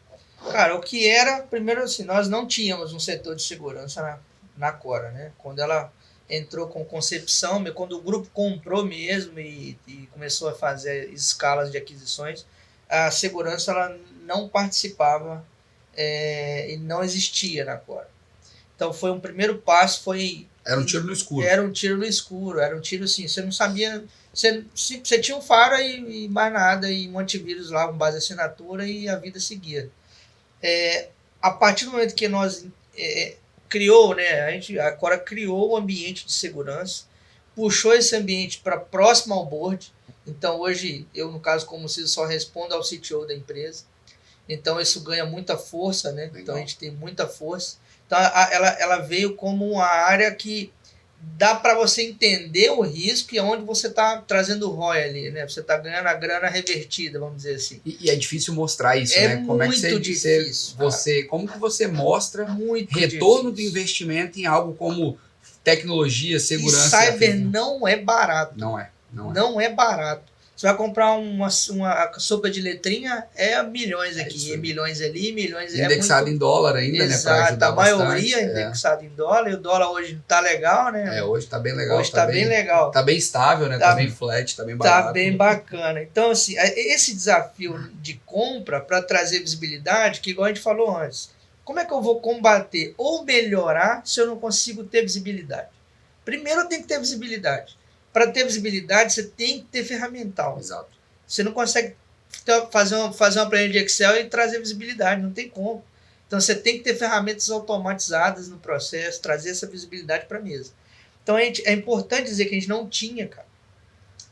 Cara, o que era, primeiro assim, nós não tínhamos um setor de segurança na Cora, né? Quando ela entrou com concepção, quando o grupo comprou mesmo e começou a fazer escalas de aquisições, a segurança ela não participava e não existia na Cora. Então foi um primeiro passo, Era um tiro no escuro. Era um tiro no escuro, era um tiro assim, você não sabia, você tinha um FARA e mais nada, e um antivírus lá, com base de assinatura, e a vida seguia. A partir do momento que nós criou, né, a Cora criou o ambiente de segurança, puxou esse ambiente para próximo ao board. Então hoje, eu no caso como CISO só respondo ao CTO da empresa, então isso ganha muita força, né? Então a gente tem muita força. Então ela veio como uma área que dá para você entender o risco e aonde você está trazendo o ROI ali, né? Você está ganhando a grana revertida, vamos dizer assim. E é difícil mostrar isso, né? Como é que difícil, como que você mostra muito retorno difícil do investimento em algo como tecnologia, segurança? E cyber não é barato. Não é barato. Você vai comprar uma sopa de letrinha, milhões aqui, milhões ali, milhões... Indexado em dólar ainda, exato, né? Para ajudar a maioria bastante, indexado em dólar, e o dólar hoje tá legal, né? Hoje tá bem legal. Hoje tá bem legal. Tá bem estável, né? Tá bem flat, tá bem barato. Tá bem bacana. Então, assim, esse desafio de compra para trazer visibilidade, que igual a gente falou antes, como é que eu vou combater ou melhorar se eu não consigo ter visibilidade? Primeiro eu tenho que ter visibilidade. Para ter visibilidade, você tem que ter ferramental. Exato. Você não consegue fazer uma planilha de Excel e trazer visibilidade, não tem como. Então, você tem que ter ferramentas automatizadas no processo, trazer essa visibilidade para a mesa. Então, é importante dizer que a gente não tinha, cara.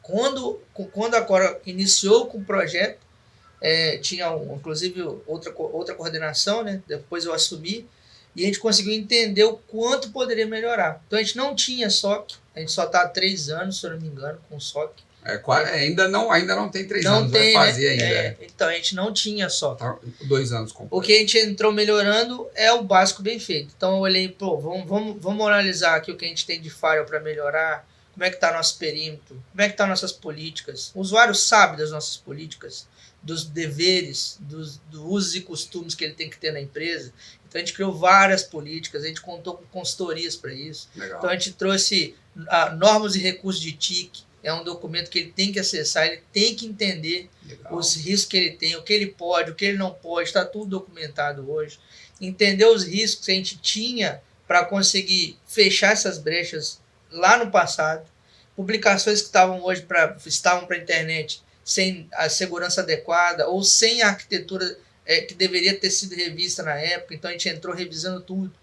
Quando a Cora iniciou com o projeto, tinha, inclusive, outra coordenação, né? Depois eu assumi, e a gente conseguiu entender o quanto poderia melhorar. Então, a gente não tinha SOC, a gente só está há 3 anos, se eu não me engano, com SOC. Ainda não tem 3 anos, vai fazer ainda. Então, a gente não tinha SOC. Tá 2 anos completo. O que a gente entrou melhorando é o básico bem feito. Então, eu olhei, vamos analisar aqui o que a gente tem de firewall para melhorar, como é que está nosso perímetro, como é que estão nossas políticas. O usuário sabe das nossas políticas, dos deveres, dos usos e costumes que ele tem que ter na empresa. Então, a gente criou várias políticas, a gente contou com consultorias para isso. Legal. Então, a gente trouxe normas e recursos de TIC, é um documento que ele tem que acessar, ele tem que entender os riscos que ele tem, o que ele pode, o que ele não pode, está tudo documentado hoje. Entender os riscos que a gente tinha para conseguir fechar essas brechas lá no passado, publicações que estavam para a internet sem a segurança adequada ou sem a arquitetura que deveria ter sido revista na época. Então a gente entrou revisando tudo,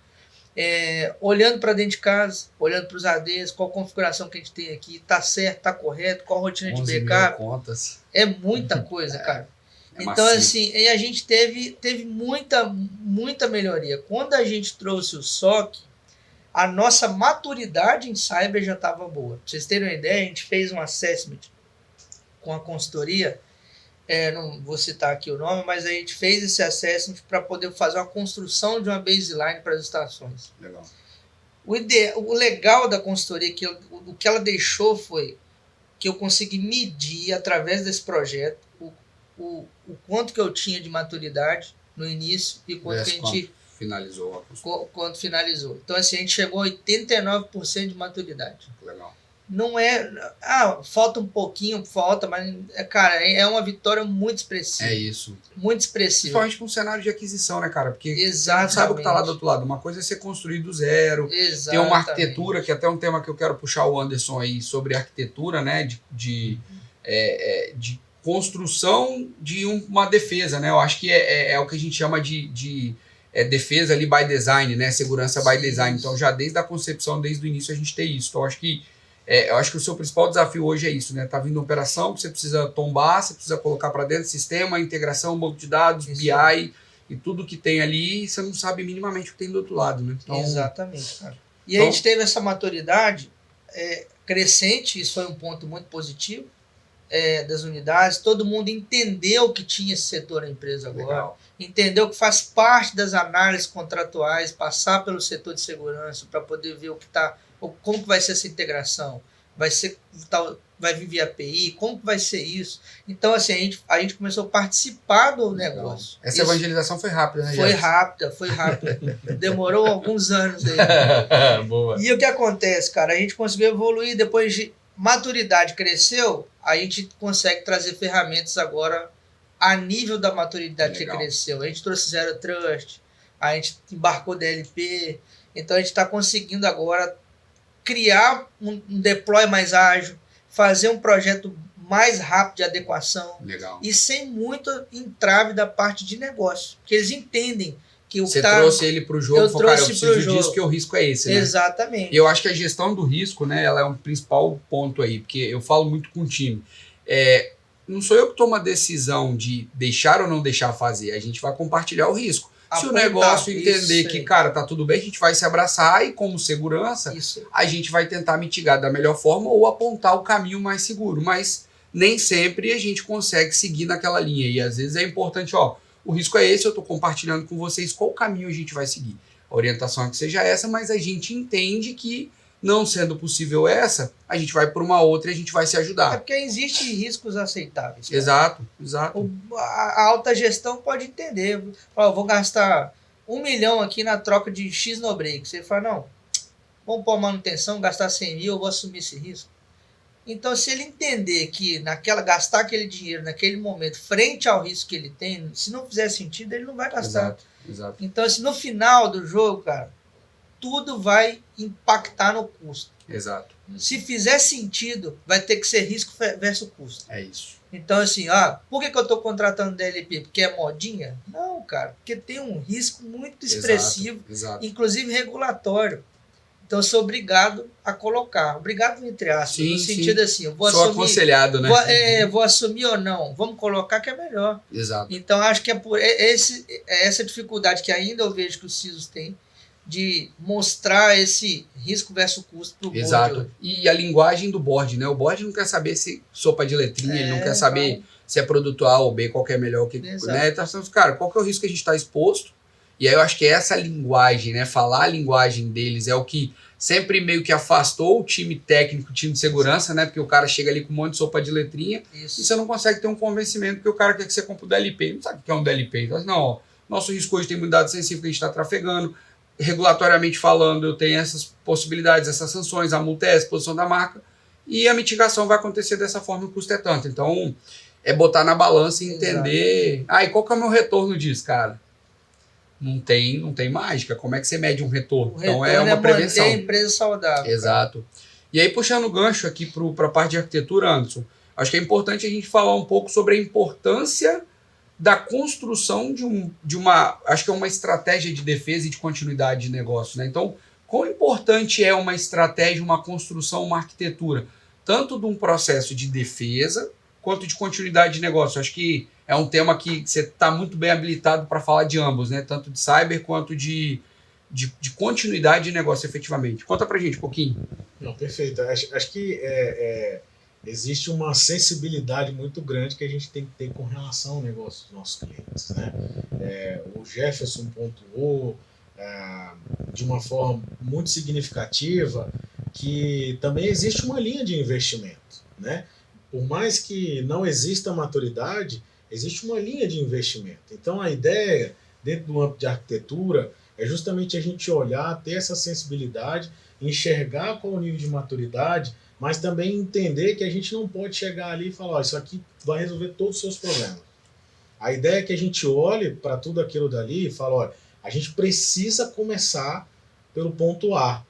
olhando para dentro de casa, olhando para os ADs, qual configuração que a gente tem aqui, está certo, está correto, qual rotina de backup. Contas. É muita coisa, cara. Então, macio. assim, a gente teve muita melhoria. Quando a gente trouxe o SOC, a nossa maturidade em cyber já estava boa. Pra vocês terem uma ideia, a gente fez um assessment com a consultoria, não vou citar aqui o nome, mas a gente fez esse assessment para poder fazer uma construção de uma baseline para as estações. Legal. O legal da consultoria, o que ela deixou foi que eu consegui medir, através desse projeto, o quanto que eu tinha de maturidade no início e quanto que a gente finalizou. Quanto finalizou. Então, assim, a gente chegou a 89% de maturidade. Legal. Não falta um pouquinho, mas, cara, é uma vitória muito expressiva. É isso. Muito expressiva. Principalmente com um cenário de aquisição, né, cara? Porque exatamente, você não sabe o que está lá do outro lado. Uma coisa é ser construído do zero. Exatamente. Tem uma arquitetura, que é até um tema que eu quero puxar o Anderson aí, sobre arquitetura, né? De construção de uma defesa, né? Eu acho que é o que a gente chama de defesa ali by design, né? Segurança by design. Então, já desde a concepção, desde o início, a gente tem isso. Então, eu acho que o seu principal desafio hoje é isso, né? Tá vindo operação que você precisa tombar, você precisa colocar para dentro do sistema, integração, banco de dados, isso. BI e tudo que tem ali, você não sabe minimamente o que tem do outro lado, né? Então, exatamente, cara. E a gente teve essa maturidade crescente, isso foi um ponto muito positivo das unidades, todo mundo entendeu que tinha esse setor na empresa agora, legal. Entendeu que faz parte das análises contratuais, passar pelo setor de segurança para poder ver como que vai ser essa integração, vai vir via API, como que vai ser isso. Então, assim, a gente começou a participar do negócio. Essa evangelização foi rápida, né? Foi rápida. Demorou alguns anos aí. Boa. E o que acontece, cara? A gente conseguiu evoluir, depois de maturidade cresceu, a gente consegue trazer ferramentas agora a nível da maturidade que cresceu. A gente trouxe Zero Trust, a gente embarcou DLP, então a gente está conseguindo agora criar um deploy mais ágil, fazer um projeto mais rápido de adequação. Legal. E sem muito entrave da parte de negócio, que eles entendem que o Você trouxe ele para o jogo e falou, cara, eu preciso disso porque o risco é esse, né? Exatamente. E eu acho que a gestão do risco, né, ela é um principal ponto aí, porque eu falo muito com o time. Não sou eu que tomo a decisão de deixar ou não deixar fazer, a gente vai compartilhar o risco. Se o negócio entender que, cara, tá tudo bem, a gente vai se abraçar e, como segurança, a gente vai tentar mitigar da melhor forma ou apontar o caminho mais seguro. Mas nem sempre a gente consegue seguir naquela linha. E às vezes é importante, o risco é esse, eu tô compartilhando com vocês qual caminho a gente vai seguir. A orientação é que seja essa, mas a gente entende que, não sendo possível essa, a gente vai por uma outra e a gente vai se ajudar. É porque existem riscos aceitáveis. Cara. Exato. A alta gestão pode entender. Eu vou gastar 1 milhão aqui na troca de X no break. Você fala, não, vamos pôr manutenção, gastar 100 mil, eu vou assumir esse risco. Então, se ele entender que gastar aquele dinheiro naquele momento, frente ao risco que ele tem, se não fizer sentido, ele não vai gastar. Exato. Então, assim, no final do jogo, cara, tudo vai impactar no custo. Exato. Se fizer sentido, vai ter que ser risco versus custo. É isso. Então, assim, por que eu estou contratando DLP? Porque é modinha? Não, cara, porque tem um risco muito expressivo, exato. Inclusive regulatório. Então, eu sou obrigado a colocar. Obrigado, entre aspas, no sentido assim, eu vou assumir. Aconselhado, né? Vou assumir ou não. Vamos colocar que é melhor. Exato. Então, acho que essa dificuldade que ainda eu vejo que os CISOs têm, de mostrar esse risco versus custo para o board. Exato. E a linguagem do board, né? O board não quer saber se sopa de letrinha, ele não quer saber se é produto A ou B, qual que é melhor, né? Então, cara, qual que é o risco que a gente está exposto? E aí eu acho que essa linguagem, né? Falar a linguagem deles é o que sempre meio que afastou o time técnico, o time de segurança, né? Porque o cara chega ali com um monte de sopa de letrinha e você não consegue ter um convencimento porque o cara quer que você compre o DLP. Não sabe o que é um DLP. Então, não, nosso risco hoje tem muito dado sensível que a gente está trafegando. Regulatoriamente falando, eu tenho essas possibilidades, essas sanções, a multa é a exposição da marca e a mitigação vai acontecer dessa forma, o custo é tanto. Então, é botar na balança e entender... e qual que é o meu retorno disso, cara? Não tem mágica. Como é que você mede um retorno? Então, é uma prevenção. Manter a empresa saudável. Exato. Cara. E aí, puxando o gancho aqui para a parte de arquitetura, Anderson, acho que é importante a gente falar um pouco sobre a importância da construção de uma, acho que é uma estratégia de defesa e de continuidade de negócio, né? Então, quão importante é uma estratégia, uma construção, uma arquitetura, tanto de um processo de defesa quanto de continuidade de negócio? Acho que é um tema que você está muito bem habilitado para falar de ambos, né? Tanto de cyber quanto de continuidade de negócio, efetivamente. Conta pra gente um pouquinho. Não, perfeito. Acho que existe uma sensibilidade muito grande que a gente tem que ter com relação ao negócio dos nossos clientes, né? O Jefferson pontuou de uma forma muito significativa que também existe uma linha de investimento, né? Por mais que não exista maturidade, existe uma linha de investimento. Então, a ideia, dentro do âmbito de arquitetura, é justamente a gente olhar, ter essa sensibilidade, enxergar qual o nível de maturidade, mas também entender que a gente não pode chegar ali e falar, isso aqui vai resolver todos os seus problemas. A ideia é que a gente olhe para tudo aquilo dali e fale, a gente precisa começar pelo ponto A,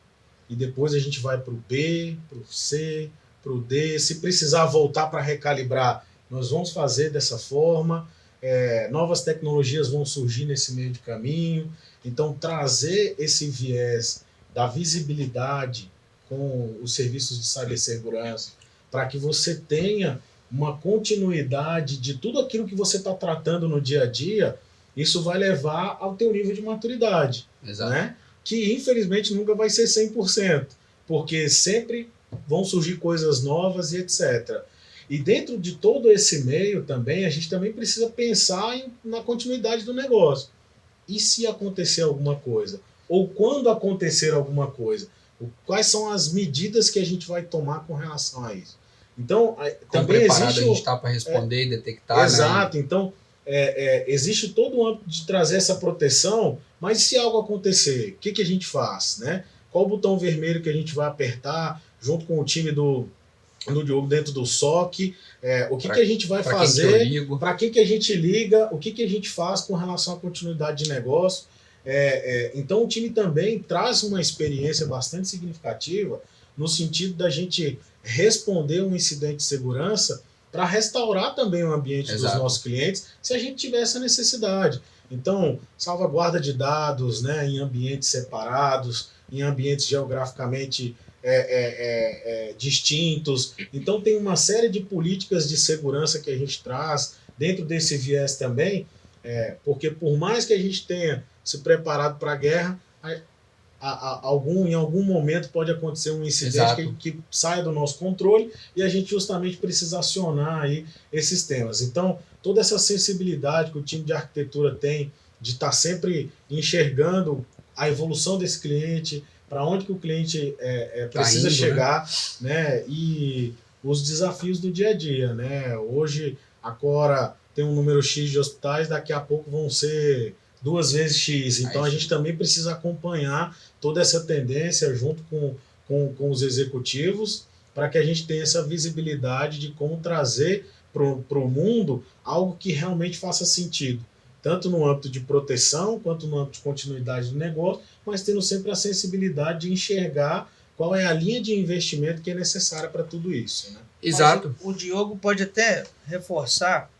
e depois a gente vai para o B, para o C, para o D, se precisar voltar para recalibrar, nós vamos fazer dessa forma, novas tecnologias vão surgir nesse meio de caminho. Então, trazer esse viés da visibilidade com os serviços de cibersegurança, para que você tenha uma continuidade de tudo aquilo que você está tratando no dia a dia, isso vai levar ao teu nível de maturidade. Exato. Né? Que infelizmente nunca vai ser 100%, porque sempre vão surgir coisas novas e etc. E dentro de todo esse meio também, a gente também precisa pensar na continuidade do negócio. E se acontecer alguma coisa? Ou quando acontecer alguma coisa? Quais são as medidas que a gente vai tomar com relação a isso? Então, também existe... a gente está para responder e detectar. Exato. Né? Então, existe todo um âmbito de trazer essa proteção, mas se algo acontecer, o que a gente faz? Né? Qual o botão vermelho que a gente vai apertar junto com o time do Diogo dentro do SOC? O que a gente vai fazer? Para quem que a gente liga? O que a gente faz com relação à continuidade de negócio? Então, o time também traz uma experiência bastante significativa no sentido da gente responder um incidente de segurança para restaurar também o ambiente dos nossos clientes, se a gente tiver essa necessidade. Então, salvaguarda de dados, né, em ambientes separados, em ambientes geograficamente distintos. Então, tem uma série de políticas de segurança que a gente traz dentro desse viés também, porque por mais que a gente tenha se preparado para a guerra, em algum momento pode acontecer um incidente que saia do nosso controle e a gente justamente precisa acionar aí esses temas. Então, toda essa sensibilidade que o time de arquitetura tem de estar sempre enxergando a evolução desse cliente, para onde que o cliente precisa chegar, né? E os desafios do dia a dia. Né? Hoje, a Cora tem um número X de hospitais, daqui a pouco vão ser 2 vezes X. Então, a gente também precisa acompanhar toda essa tendência junto com os executivos para que a gente tenha essa visibilidade de como trazer para o mundo algo que realmente faça sentido, tanto no âmbito de proteção quanto no âmbito de continuidade do negócio, mas tendo sempre a sensibilidade de enxergar qual é a linha de investimento que é necessária para tudo isso. Né? Exato. O Diogo pode até reforçar,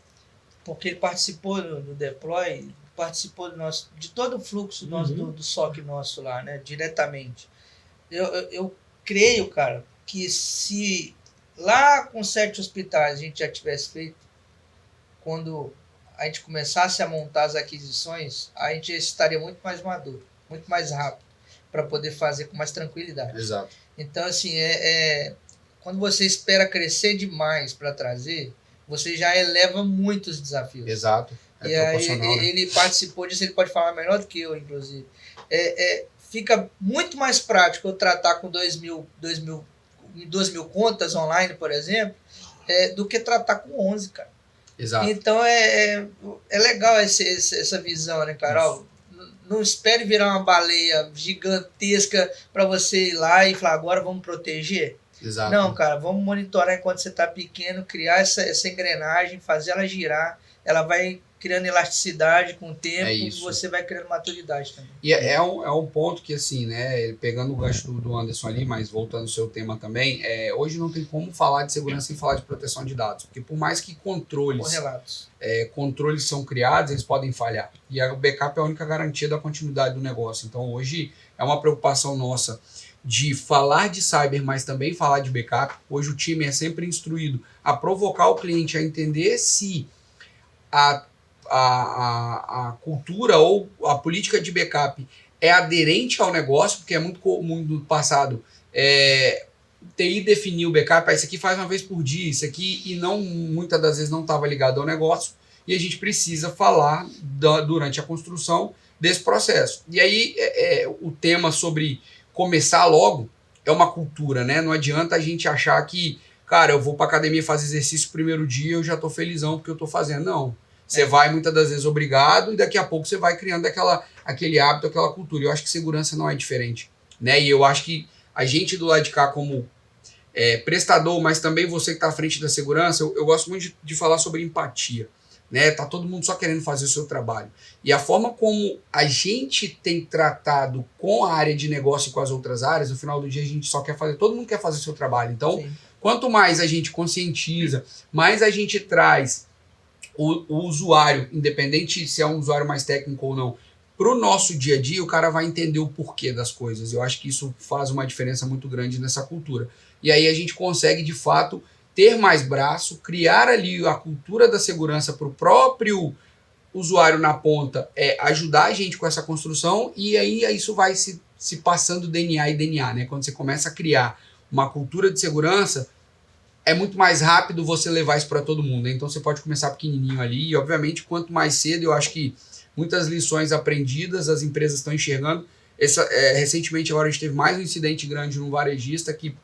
porque ele participou do Deploy, participou de todo o fluxo nosso, do SOC nosso lá, né, diretamente. Eu creio, cara, que se lá com 7 hospitais a gente já tivesse feito, quando a gente começasse a montar as aquisições, a gente estaria muito mais maduro, muito mais rápido, para poder fazer com mais tranquilidade. Exato. Então, assim, quando você espera crescer demais para trazer, você já eleva muitos desafios. Exato. E aí ele participou disso, ele pode falar melhor do que eu, inclusive. Fica muito mais prático eu tratar com 2 mil contas online, por exemplo, do que tratar com 11, cara. Exato. Então é legal essa visão, né, Carol? Não espere virar uma baleia gigantesca para você ir lá e falar, agora vamos proteger. Exato. Não, cara, vamos monitorar enquanto você está pequeno, criar essa engrenagem, fazer ela girar, ela vai criando elasticidade com o tempo e você vai criando maturidade também. E é um ponto que, assim, né, pegando o gancho do Anderson ali, mas voltando ao seu tema também, hoje não tem como falar de segurança sem falar de proteção de dados, porque por mais que controles são criados, eles podem falhar. E o backup é a única garantia da continuidade do negócio. Então, hoje é uma preocupação nossa de falar de cyber, mas também falar de backup. Hoje o time é sempre instruído a provocar o cliente a entender se a cultura ou a política de backup é aderente ao negócio, porque é muito comum no passado TI definir o backup, isso aqui faz uma vez por dia, isso aqui, e não, muitas das vezes não estava ligado ao negócio, e a gente precisa falar durante a construção desse processo. E aí o tema sobre começar logo é uma cultura, né? Não adianta a gente achar que, cara, eu vou para academia fazer exercício o primeiro dia, eu já estou felizão porque eu estou fazendo. Não. Você vai muitas das vezes obrigado e daqui a pouco você vai criando aquele hábito, aquela cultura. Eu acho que segurança não é diferente, né? E eu acho que a gente do lado de cá como prestador, mas também você que está à frente da segurança, eu gosto muito de falar sobre empatia, né? Tá todo mundo só querendo fazer o seu trabalho. E a forma como a gente tem tratado com a área de negócio e com as outras áreas, no final do dia a gente só quer fazer, todo mundo quer fazer o seu trabalho. Então, quanto mais a gente conscientiza, mais a gente traz o usuário, independente se é um usuário mais técnico ou não, para o nosso dia a dia, o cara vai entender o porquê das coisas. Eu acho que isso faz uma diferença muito grande nessa cultura. E aí a gente consegue, de fato, ter mais braço, criar ali a cultura da segurança para o próprio usuário na ponta, ajudar a gente com essa construção, e aí isso vai se passando DNA e DNA, né? Quando você começa a criar uma cultura de segurança, é muito mais rápido você levar isso para todo mundo, né? Então você pode começar pequenininho ali, e obviamente quanto mais cedo, eu acho que muitas lições aprendidas as empresas estão enxergando. Recentemente agora a gente teve mais um incidente grande no varejista que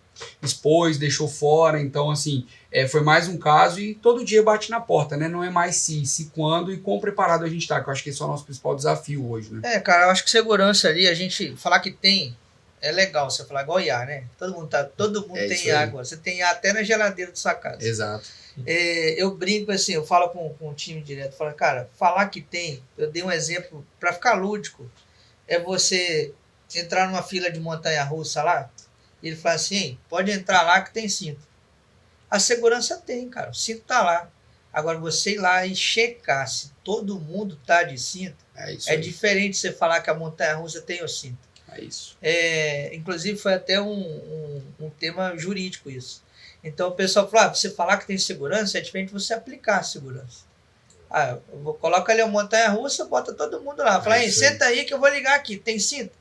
expôs, deixou fora, então assim, foi mais um caso, e todo dia bate na porta, né? Não é mais se quando e quão preparado a gente tá, que eu acho que esse é o nosso principal desafio hoje, né? Cara, eu acho que segurança ali, a gente falar que tem, é legal você falar igual IA, né? Todo mundo tem IA agora, você tem IA até na geladeira da sua casa. Exato. Eu brinco assim, eu falo com o time direto, falo, cara, falar que tem, eu dei um exemplo para ficar lúdico, é você entrar numa fila de montanha-russa lá, e ele fala assim, pode entrar lá que tem cinto. A segurança tem, cara, o cinto tá lá. Agora você ir lá e checar se todo mundo tá de cinto, é diferente você falar que a montanha-russa tem o cinto. É isso. Inclusive foi até um tema jurídico isso. Então o pessoal falou, você falar que tem segurança é diferente de você aplicar a segurança. Coloca ali a montanha-russa, bota todo mundo lá. Fala, senta aí que eu vou ligar aqui. Tem cinto?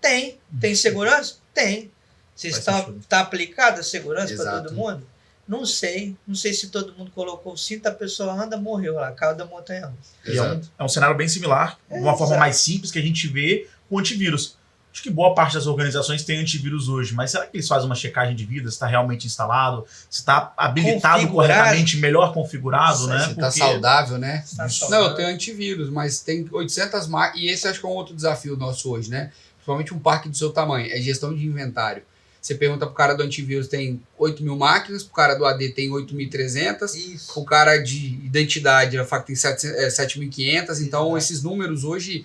Tem. Tem segurança? Tem. Você está aplicada a segurança para todo mundo? Não sei. Não sei se todo mundo colocou o cinto, a pessoa anda, morreu lá, caiu da montanha-russa. E é um cenário bem similar, de uma forma mais simples que a gente vê com antivírus. Acho que boa parte das organizações tem antivírus hoje, mas será que eles fazem uma checagem de vida? Se está realmente instalado? Se está habilitado corretamente, melhor configurado, né? Se está saudável, né? Não, eu tenho antivírus, mas tem 800 máquinas, e esse acho que é um outro desafio nosso hoje, né? Principalmente um parque do seu tamanho, é gestão de inventário. Você pergunta pro cara do antivírus, tem 8.000 máquinas, pro cara do AD tem 8.300, pro cara de identidade, a FAC tem 7.500, então esses números hoje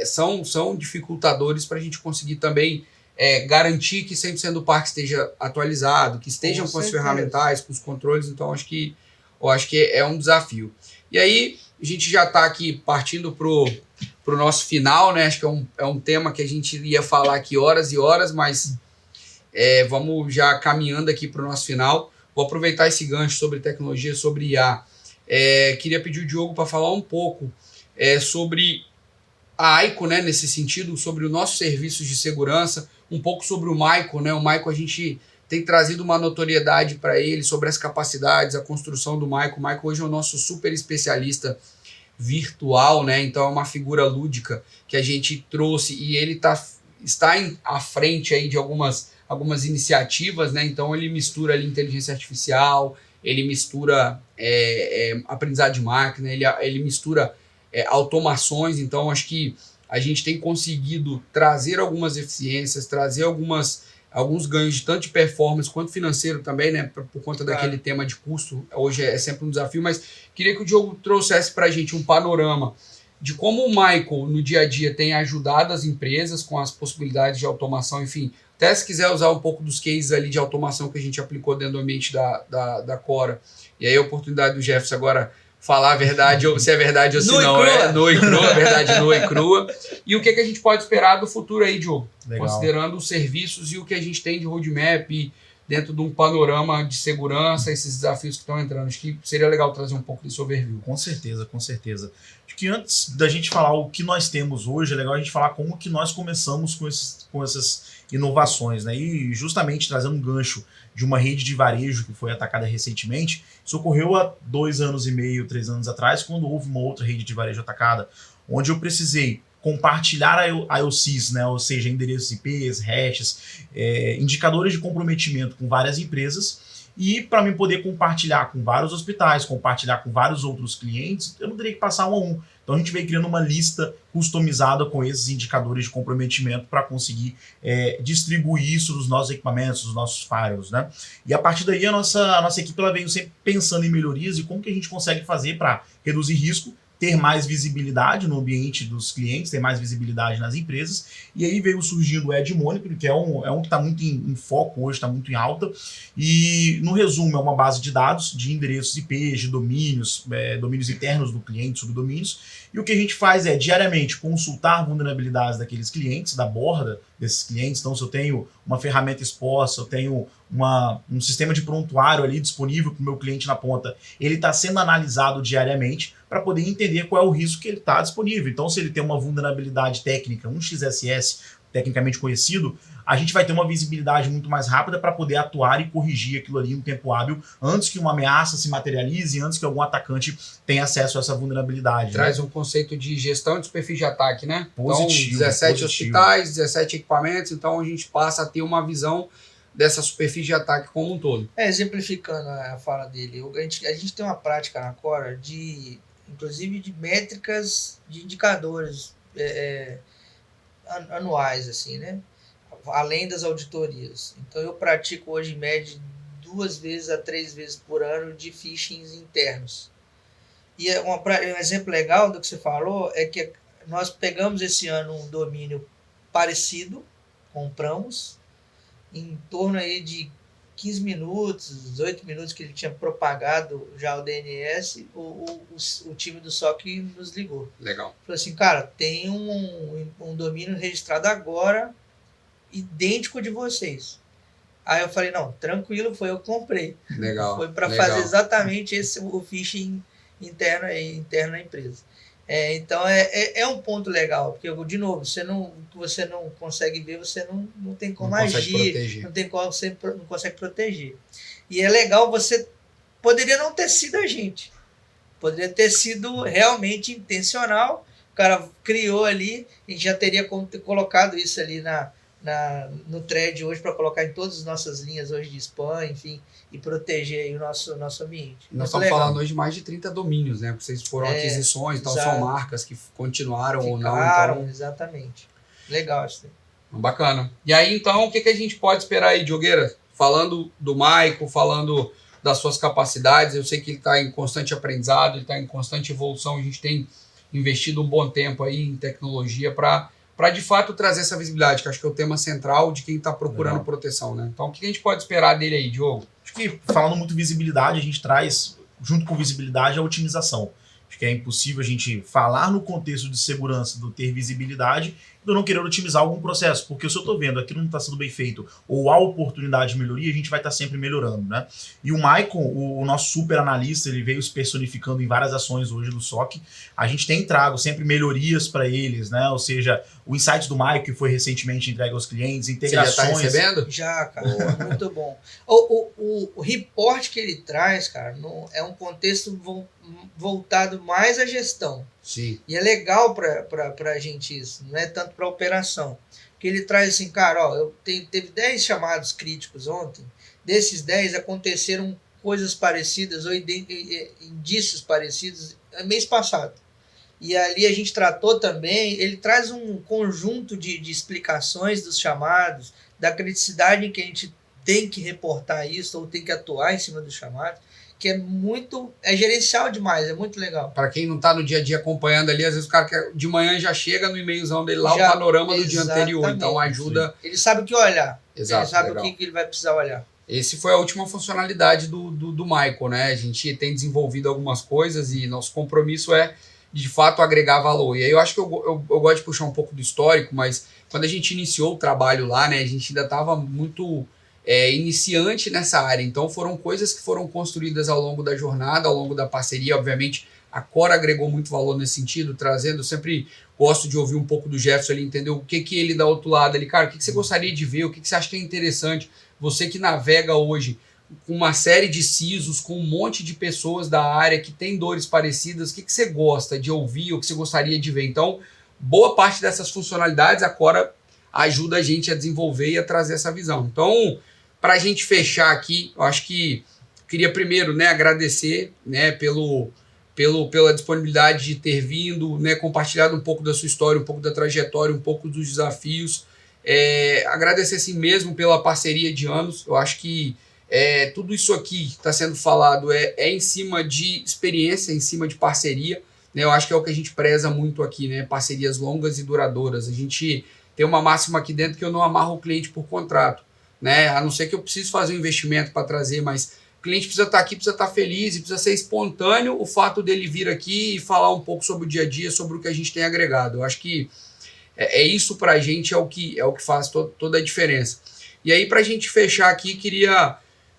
são dificultadores para a gente conseguir também garantir que 100% do parque esteja atualizado, que estejam com as ferramentais, com os controles, então eu acho que é um desafio. E aí, a gente já está aqui partindo pro nosso final, né? Acho que é um tema que a gente ia falar aqui horas e horas, mas vamos já caminhando aqui para o nosso final. Vou aproveitar esse gancho sobre tecnologia, sobre IA. Queria pedir o Diogo para falar um pouco sobre a AICO, né, nesse sentido, sobre os nossos serviços de segurança, um pouco sobre o Maico, né? O Maico, a gente tem trazido uma notoriedade para ele sobre as capacidades, a construção do Maico. O Maico hoje é o nosso super especialista virtual, né? Então é uma figura lúdica que a gente trouxe, e ele está à frente aí de algumas iniciativas, né? Então ele mistura ali inteligência artificial, ele mistura aprendizado de máquina, ele mistura automações. Então acho que a gente tem conseguido trazer algumas eficiências, trazer alguns ganhos, tanto de performance quanto financeiro também, né? Por conta daquele tema de custo, hoje é sempre um desafio, mas queria que o Diogo trouxesse para a gente um panorama de como o Michael no dia a dia tem ajudado as empresas com as possibilidades de automação, enfim. Até se quiser usar um pouco dos cases ali de automação que a gente aplicou dentro do ambiente da Cora. E aí a oportunidade do Jefferson agora falar a verdade, ou se é verdade ou se não é. Nua e crua, a verdade nua e crua. E o que a gente pode esperar do futuro aí, Diogo? Legal. Considerando os serviços e o que a gente tem de roadmap dentro de um panorama de segurança, esses desafios que estão entrando. Acho que seria legal trazer um pouco desse overview. Com certeza, com certeza. Acho que antes da gente falar o que nós temos hoje, é legal a gente falar como que nós começamos com essas inovações, né? E justamente trazendo um gancho de uma rede de varejo que foi atacada recentemente. Isso ocorreu há 2 anos e meio, 3 anos atrás, quando houve uma outra rede de varejo atacada, onde eu precisei compartilhar IOCs, né? Ou seja, endereços IPs, hashes, indicadores de comprometimento com várias empresas, e para mim poder compartilhar com vários hospitais, compartilhar com vários outros clientes, eu não teria que passar um a um. Então a gente veio criando uma lista customizada com esses indicadores de comprometimento para conseguir distribuir isso nos nossos equipamentos, nos nossos firewalls, né? E a partir daí a nossa equipe ela veio sempre pensando em melhorias e como que a gente consegue fazer para reduzir risco, ter mais visibilidade no ambiente dos clientes, ter mais visibilidade nas empresas. E aí veio surgindo o Ad Monitor, que é um que está muito em foco hoje, está muito em alta. E, no resumo, é uma base de dados de endereços IP, de domínios, domínios internos do cliente, subdomínios. E o que a gente faz é, diariamente, consultar vulnerabilidades daqueles clientes, da borda desses clientes. Então, se eu tenho uma ferramenta exposta, eu tenho um sistema de prontuário ali disponível para o meu cliente na ponta, ele está sendo analisado diariamente para poder entender qual é o risco que ele está disponível. Então, se ele tem uma vulnerabilidade técnica, um XSS, tecnicamente conhecido, a gente vai ter uma visibilidade muito mais rápida para poder atuar e corrigir aquilo ali em um tempo hábil, antes que uma ameaça se materialize, antes que algum atacante tenha acesso a essa vulnerabilidade. Traz um conceito de gestão de perfis de ataque, né? Positivo, então, 17 positivo. hospitais, 17 equipamentos, então a gente passa a ter uma visão dessa superfície de ataque como um todo. Exemplificando a fala dele, a gente tem uma prática na Cora inclusive de métricas de indicadores anuais, assim, né? Além das auditorias. Então eu pratico hoje em média 2 vezes a 3 vezes por ano de phishings internos. E um exemplo legal do que você falou é que nós pegamos esse ano um domínio parecido, compramos, em torno aí de 15 minutos, 18 minutos que ele tinha propagado já o DNS, o time do SOC nos ligou. Legal. Falou assim, cara, tem um domínio registrado agora, idêntico de vocês. Aí eu falei, não, tranquilo, foi eu que comprei. Legal. Foi para fazer exatamente o phishing interno na empresa. Então é um ponto legal, porque, de novo, você não consegue ver, você não tem como agir, não consegue proteger. E é legal, poderia não ter sido a gente, poderia ter sido realmente intencional, o cara criou ali, a gente já teria colocado isso ali no thread hoje para colocar em todas as nossas linhas hoje de spam, enfim, e proteger aí o nosso ambiente. Nós estamos falando hoje de mais de 30 domínios, né? Porque vocês foram aquisições, então são marcas que continuaram ou não. Então... Exatamente. Legal isso. Bacana. E aí, então, o que a gente pode esperar aí, Diogueira? Falando do Maico, falando das suas capacidades, eu sei que ele está em constante aprendizado, ele está em constante evolução, a gente tem investido um bom tempo aí em tecnologia para de fato trazer essa visibilidade, que acho que é o tema central de quem está procurando proteção, né? Então, o que a gente pode esperar dele aí, Diogo? Acho que, falando muito visibilidade, a gente traz, junto com visibilidade, a otimização. Acho que é impossível a gente falar no contexto de segurança do ter visibilidade e do não querer otimizar algum processo, porque se eu estou vendo aquilo não está sendo bem feito ou há oportunidade de melhoria, a gente vai estar sempre melhorando, né? E o Maicon, o nosso super analista, ele veio se personificando em várias ações hoje do SOC. A gente tem trago sempre melhorias para eles, né? Ou seja, o Insights do Maicon, que foi recentemente entregue aos clientes, integrações... Você já está recebendo? Já, cara. Muito bom. O report que ele traz, cara, é um contexto voltado mais à gestão. Sim. E é legal para a gente isso, não é tanto para a operação. Porque ele traz assim, cara, teve 10 chamados críticos ontem, desses 10 aconteceram coisas parecidas ou indícios parecidos mês passado. E ali a gente tratou também, ele traz um conjunto de explicações dos chamados, da criticidade em que a gente tem que reportar isso ou tem que atuar em cima dos chamados, que é gerencial demais, é muito legal. Para quem não está no dia a dia acompanhando ali, às vezes o cara de manhã já chega no e-mailzão dele lá o panorama do dia anterior, então ajuda... Ele sabe o que olhar, exato, ele sabe legal. o que ele vai precisar olhar. Esse foi a última funcionalidade do Michael, né? A gente tem desenvolvido algumas coisas e nosso compromisso é, de fato, agregar valor. E aí eu acho que eu gosto de puxar um pouco do histórico, mas quando a gente iniciou o trabalho lá, né, a gente ainda estava muito... iniciante nessa área, então foram coisas que foram construídas ao longo da jornada, ao longo da parceria. Obviamente a Cora agregou muito valor nesse sentido, trazendo, eu sempre gosto de ouvir um pouco do Jefferson, ele entender o que ele dá outro lado ali, cara, o que você gostaria de ver, o que você acha que é interessante, você que navega hoje com uma série de CISOs, com um monte de pessoas da área que tem dores parecidas, o que você gosta de ouvir, o que você gostaria de ver. Então, boa parte dessas funcionalidades a Cora ajuda a gente a desenvolver e a trazer essa visão. Então, para a gente fechar aqui, eu acho que queria primeiro, né, agradecer, né, pela disponibilidade de ter vindo, né, compartilhado um pouco da sua história, um pouco da trajetória, um pouco dos desafios. Agradecer assim mesmo pela parceria de anos. Eu acho que tudo isso aqui que está sendo falado é em cima de experiência, em cima de parceria. né? Eu acho que é o que a gente preza muito aqui, né? Parcerias longas e duradouras. A gente tem uma máxima aqui dentro que eu não amarro o cliente por contrato, né? A não ser que eu preciso fazer um investimento para trazer, mas o cliente precisa estar aqui, precisa estar feliz e precisa ser espontâneo o fato dele vir aqui e falar um pouco sobre o dia a dia, sobre o que a gente tem agregado. Eu acho que isso para a gente é o que faz toda a diferença. E aí, para a gente fechar aqui, queria,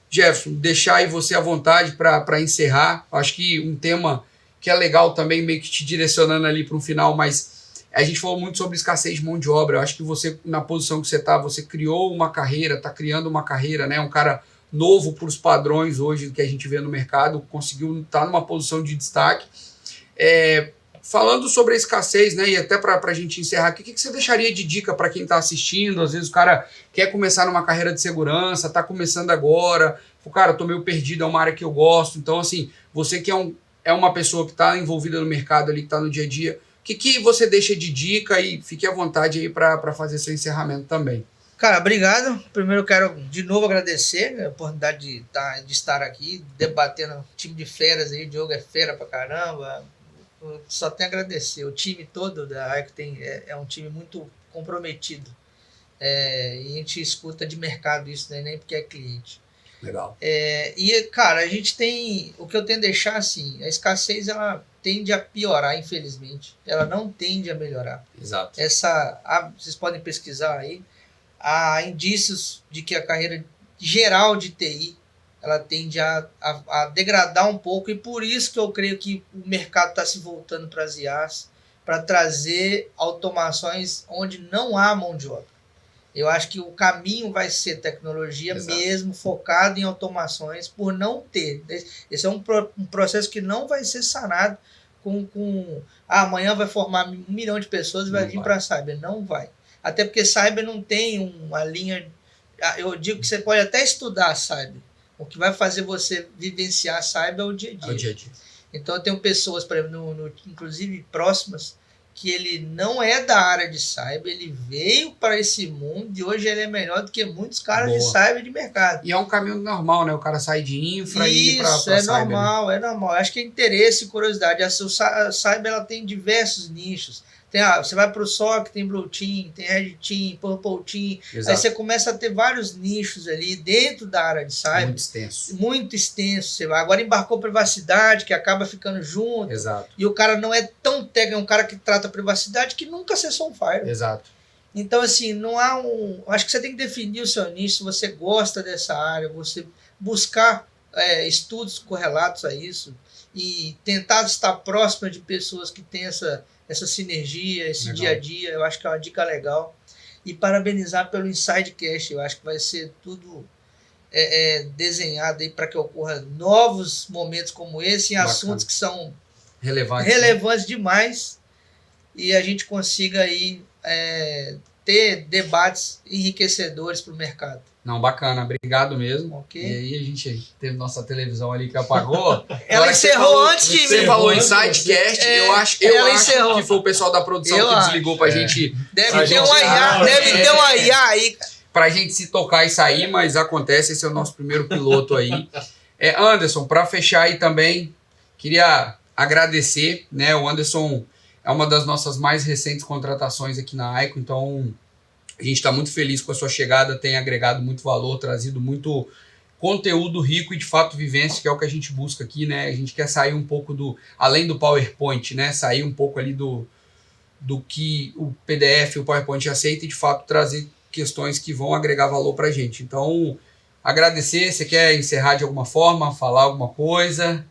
Jefferson, deixar aí você à vontade para encerrar. Acho que um tema que é legal também, meio que te direcionando ali para um final, mas a gente falou muito sobre escassez de mão de obra. Eu acho que você, na posição que você está, você criou uma carreira, está criando uma carreira, né? Um cara novo para os padrões hoje que a gente vê no mercado, conseguiu estar numa posição de destaque. Falando sobre a escassez, né, e até para a gente encerrar aqui, o que você deixaria de dica para quem está assistindo? Às vezes o cara quer começar numa carreira de segurança, está começando agora, o cara, estou meio perdido, é uma área que eu gosto. Então, assim, você que é uma pessoa que está envolvida no mercado ali, que está no dia a dia, o que você deixa de dica? E fique à vontade aí para fazer seu encerramento também. Cara, obrigado. Primeiro eu quero de novo agradecer a oportunidade de estar aqui, debatendo um time de feras aí. O Diogo é fera pra caramba. Eu só tenho a agradecer. O time todo da AICO é um time muito comprometido. E a gente escuta de mercado isso, né? Nem porque é cliente. Legal. E, cara, a gente tem... O que eu tenho a deixar, assim, a escassez, ela tende a piorar, infelizmente. Ela não tende a melhorar. Exato. Vocês podem pesquisar aí. Há indícios de que a carreira geral de TI ela tende a degradar um pouco, e por isso que eu creio que o mercado está se voltando para as IAs, para trazer automações onde não há mão de obra. Eu acho que o caminho vai ser tecnologia. Exato. Mesmo, focado em automações, por não ter. Esse é um processo que não vai ser sanado amanhã vai formar 1 milhão de pessoas e vai vir para a cyber. Não vai. Até porque cyber não tem uma linha... Eu digo que você pode até estudar cyber. O que vai fazer você vivenciar cyber é o dia a dia. É o dia a dia. Então eu tenho pessoas, por exemplo, inclusive próximas, que ele não é da área de cyber, ele veio para esse mundo e hoje ele é melhor do que muitos caras de cyber de mercado. E é um caminho normal, né? O cara sai de infra e ir para cyber. Isso, é normal, né? É normal. Acho que é interesse e curiosidade. A cyber ela tem diversos nichos. Você vai para o SOC, tem Blue Team, tem Red Team, Purple Team. Exato. Aí você começa a ter vários nichos ali dentro da área de cyber. Muito extenso. Muito extenso. Você vai. Agora embarcou privacidade, que acaba ficando junto. Exato. E o cara não é tão técnico, é um cara que trata privacidade que nunca acessou um firewall. Exato. Então, assim, não há acho que você tem que definir o seu nicho, se você gosta dessa área, você buscar estudos correlatos a isso e tentar estar próximo de pessoas que têm essa sinergia, esse legal. Dia a dia. Eu acho que é uma dica legal. E parabenizar pelo Insidecast. Eu acho que vai ser tudo desenhado aí para que ocorra novos momentos como esse, em assuntos que são relevantes demais, e a gente consiga aí ter debates enriquecedores para o mercado. Não, bacana, obrigado mesmo. Okay. E aí a gente teve nossa televisão ali que apagou. Ela encerrou antes de mim. Você falou Insidecast, eu acho que foi o pessoal da produção que desligou pra gente. Deve ter uma IA aí. Pra gente se tocar e sair, mas acontece, esse é o nosso primeiro piloto aí. Anderson, para fechar aí também, queria agradecer, né? O Anderson é uma das nossas mais recentes contratações aqui na AICO, então a gente está muito feliz com a sua chegada, tem agregado muito valor, trazido muito conteúdo rico e de fato vivência, que é o que a gente busca aqui, né? A gente quer sair um pouco além do PowerPoint, né? Sair um pouco ali do que o PDF e o PowerPoint aceita e de fato trazer questões que vão agregar valor para a gente. Então, agradecer, você quer encerrar de alguma forma, falar alguma coisa?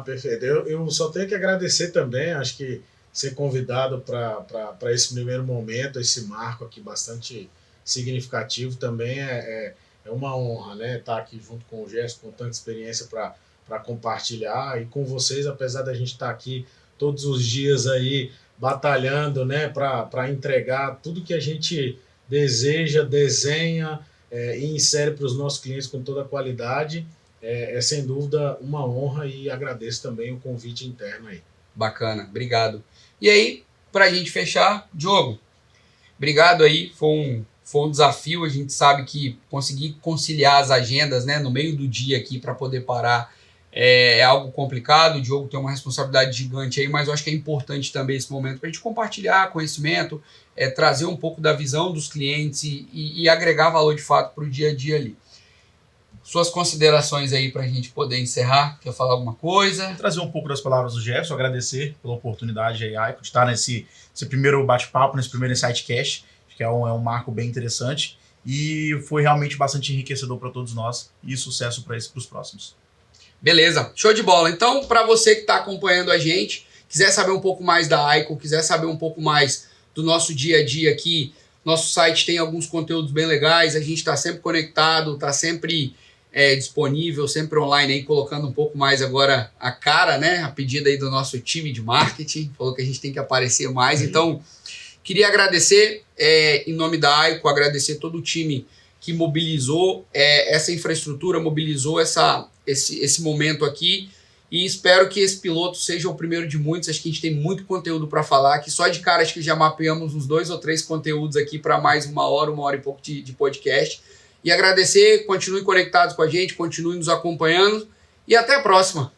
Perfeito. Eu só tenho que agradecer também, acho que ser convidado para esse primeiro momento, esse marco aqui bastante significativo também é uma honra, né? Estar aqui junto com o Gerson, com tanta experiência para compartilhar, e com vocês, apesar da gente estar aqui todos os dias aí batalhando, né? Para entregar tudo que a gente deseja, desenha e insere para os nossos clientes com toda a qualidade, é sem dúvida uma honra, e agradeço também o convite interno aí. Bacana, obrigado. E aí, para a gente fechar, Diogo, obrigado aí, foi um desafio, a gente sabe que conseguir conciliar as agendas, né, no meio do dia aqui para poder parar é algo complicado, o Diogo tem uma responsabilidade gigante aí, mas eu acho que é importante também esse momento para a gente compartilhar conhecimento, trazer um pouco da visão dos clientes e agregar valor de fato para o dia a dia ali. Suas considerações aí para a gente poder encerrar, quer falar alguma coisa? Trazer um pouco das palavras do Jefferson, agradecer pela oportunidade aí, Aiko, de estar nesse primeiro bate-papo, nesse primeiro Insightcast, que é um marco bem interessante e foi realmente bastante enriquecedor para todos nós e sucesso para os próximos. Beleza, show de bola. Então, para você que está acompanhando a gente, quiser saber um pouco mais da Aiko, quiser saber um pouco mais do nosso dia a dia aqui, nosso site tem alguns conteúdos bem legais, a gente está sempre conectado, está sempre disponível, sempre online aí, colocando um pouco mais agora a cara, né? A pedido aí do nosso time de marketing, falou que a gente tem que aparecer mais. Então, queria agradecer em nome da Aiko, agradecer todo o time que mobilizou essa infraestrutura, mobilizou esse momento aqui e espero que esse piloto seja o primeiro de muitos. Acho que a gente tem muito conteúdo para falar, que só de cara acho que já mapeamos uns 2 ou 3 conteúdos aqui para mais 1 hora e pouco de podcast. E agradecer, continuem conectados com a gente, continuem nos acompanhando e até a próxima.